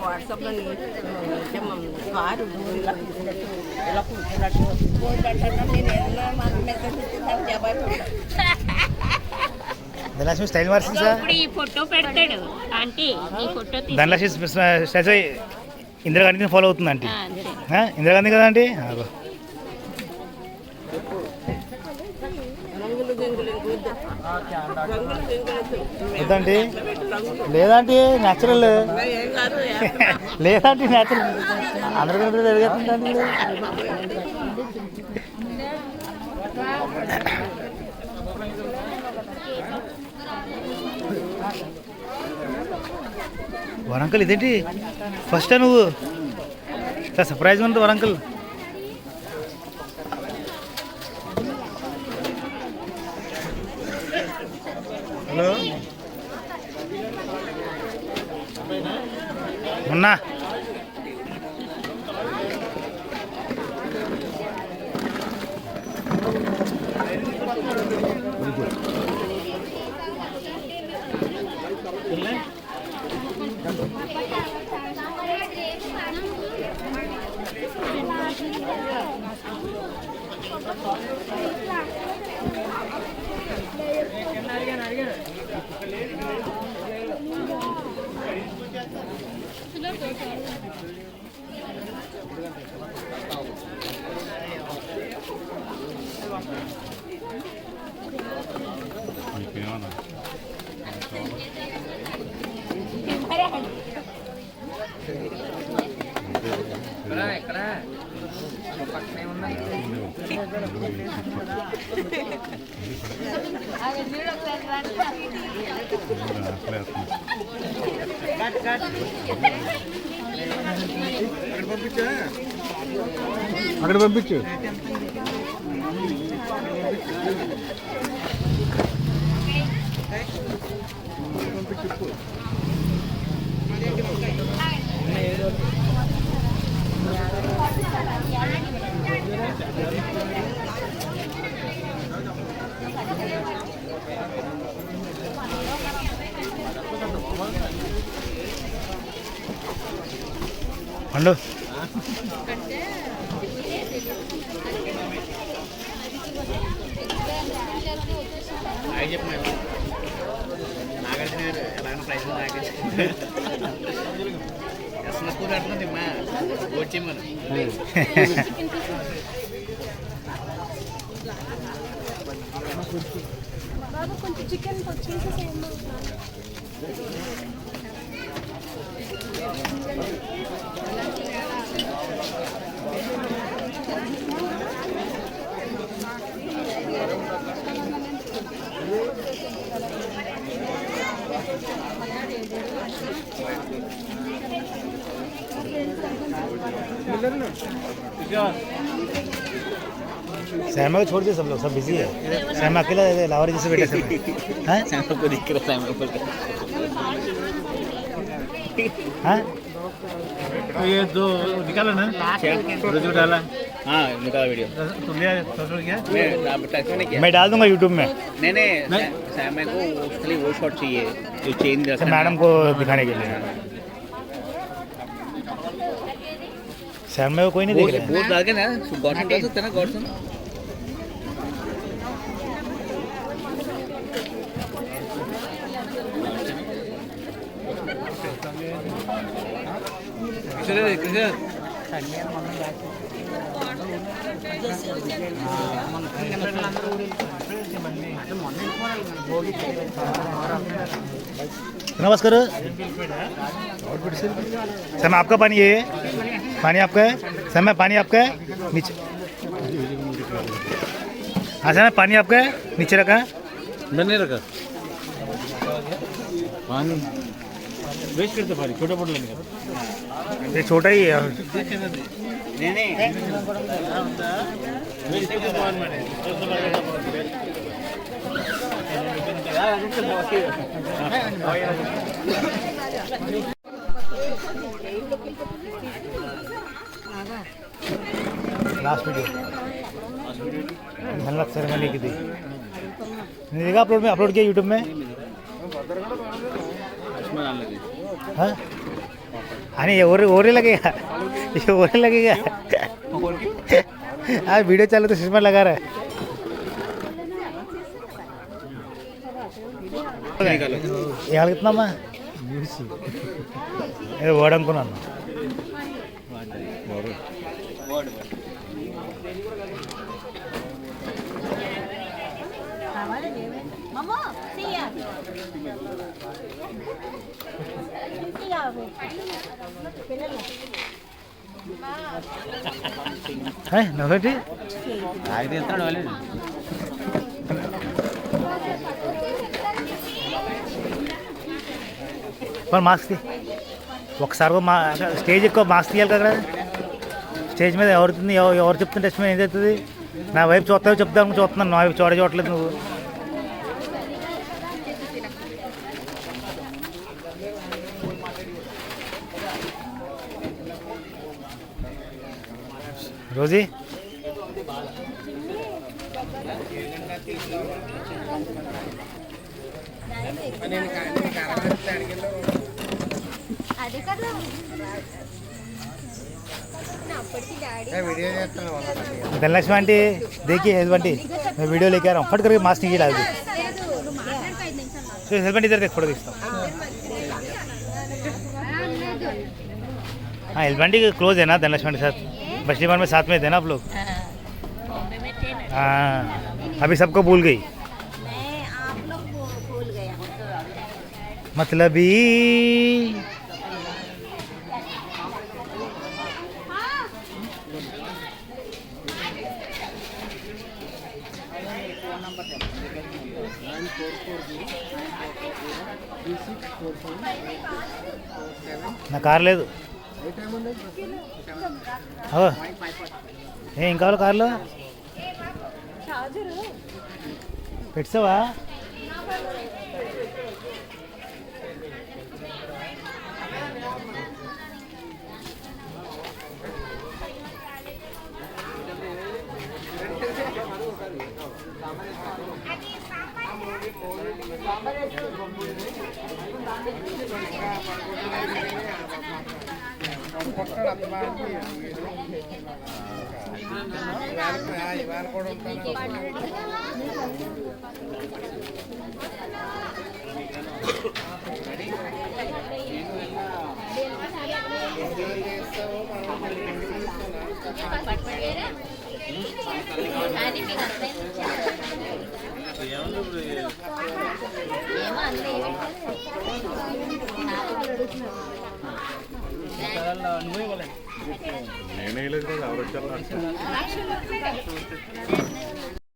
వాట్సాప్లో కారు ఇలా కూర్చున్నట్టు నేను ఏదైనా మాకు మెసేజ్ ఇచ్చిందని జవాబు ధనలక్ష్మి స్టైల్ మార్చింది సార్. ఈ ఫోటో పెడతాడు ఆంటీ, ఈ ఫోటో ధనలక్ష్మి స్టైల్ ఇందిరాగాంధీని ఫాలో అవుతుంది ఆంటీ. ఇందిరాగాంధీ కదా ఆంటీ? వద్దండి, లేదంటే న్యాచురల్, లేదంటే న్యాచురల్ అందరికంటే ఎదుగుతుందండి. వరంకల్ ఇదేంటి ఫస్ట్ నువ్వు ఇట్లా సర్ప్రైజ్ ఉంది వరంకల్. హలో ఉన్నా అక్కడ పంపించు. పండు నాగార్జున గారు ఎలాగైనా ప్రైజ్ స్కూల్ ఆడుతుంది మా ఓడ్చేమను బాబు కొంచెం చికెన్ వచ్చేసి सैमा को छोड़ दिए सब लोग, सब बिजी है. सैमा अकेला लाहौर जैसे बैठे सब हैं. सैमा को दिख रहा है, सैमा ऊपर हाँ ये दो निकाला ना, वीडियो डाला. हाँ निकाला वीडियो. तुम लिया सोशल किया? मैं डाल दूंगा यूट्यूब में. नहीं सैमा को उसके लिए वो शॉट चाहिए जो चेंज मैडम को दिखाने के लिए. सैमा को कोई नहीं देख रहा है. वो डाल के ना गॉडसन डाल सकते ना, गॉडसन. नमस्कार सर, मैं आपका पानी ये है, पानी आपका है सर, मैं पानी आपका है नीचे. हाँ सर, पानी आपका है नीचे रखा है. मैंने रखा पानी वेस्ट करते पानी, छोटा बोतल लेंगे. ये छोटा ही है. लास्ट वीडियो धनलक्ष्मी सेरेमनी की थी, देखा अपलोड में, अपलोड किया यूट्यूब में। हाँ अरे ओरे लगेगा, ये ओरे लगेगा। आज वीडियो चालू तो चश्मा लगा रहा है। ఇవాళ ఇస్తున్నామా ఏదో వర్డ్ అనుకున్నాను. నువ్వేంటి మరి మాస్క్ ఒకసారి మా స్టేజ్ ఎక్కువ మాస్క్ తీయాలి కదా. స్టేజ్ మీద ఎవరుతుంది, ఎవరు చెప్తుంటే టెస్ట్ మీద ఏం అవుతుంది. నా వైపు చూస్తావు చెప్తాను చూస్తున్నాను, నా వైపు చూడలేదు నువ్వు. రోజీ धनलक्ष्मी आंटी देखिए बंटी, मैं वीडियो लेके आ रहा हूँ, फट करके मास्क नहीं डाल दी। हेल्प इधर देख, फोटो खींचता हूँ। हाँ हेल्प क्लोज है ना धनलक्ष्मी के साथ, मछली मार में साथ में थे ना आप लोग। हाँ अभी सबको भूल गई, मतलबी నా కార్ లేదు. ఏం కావాలి కార్లో పెట్టావా? నేనే లేదు, ఎవరు వచ్చారు.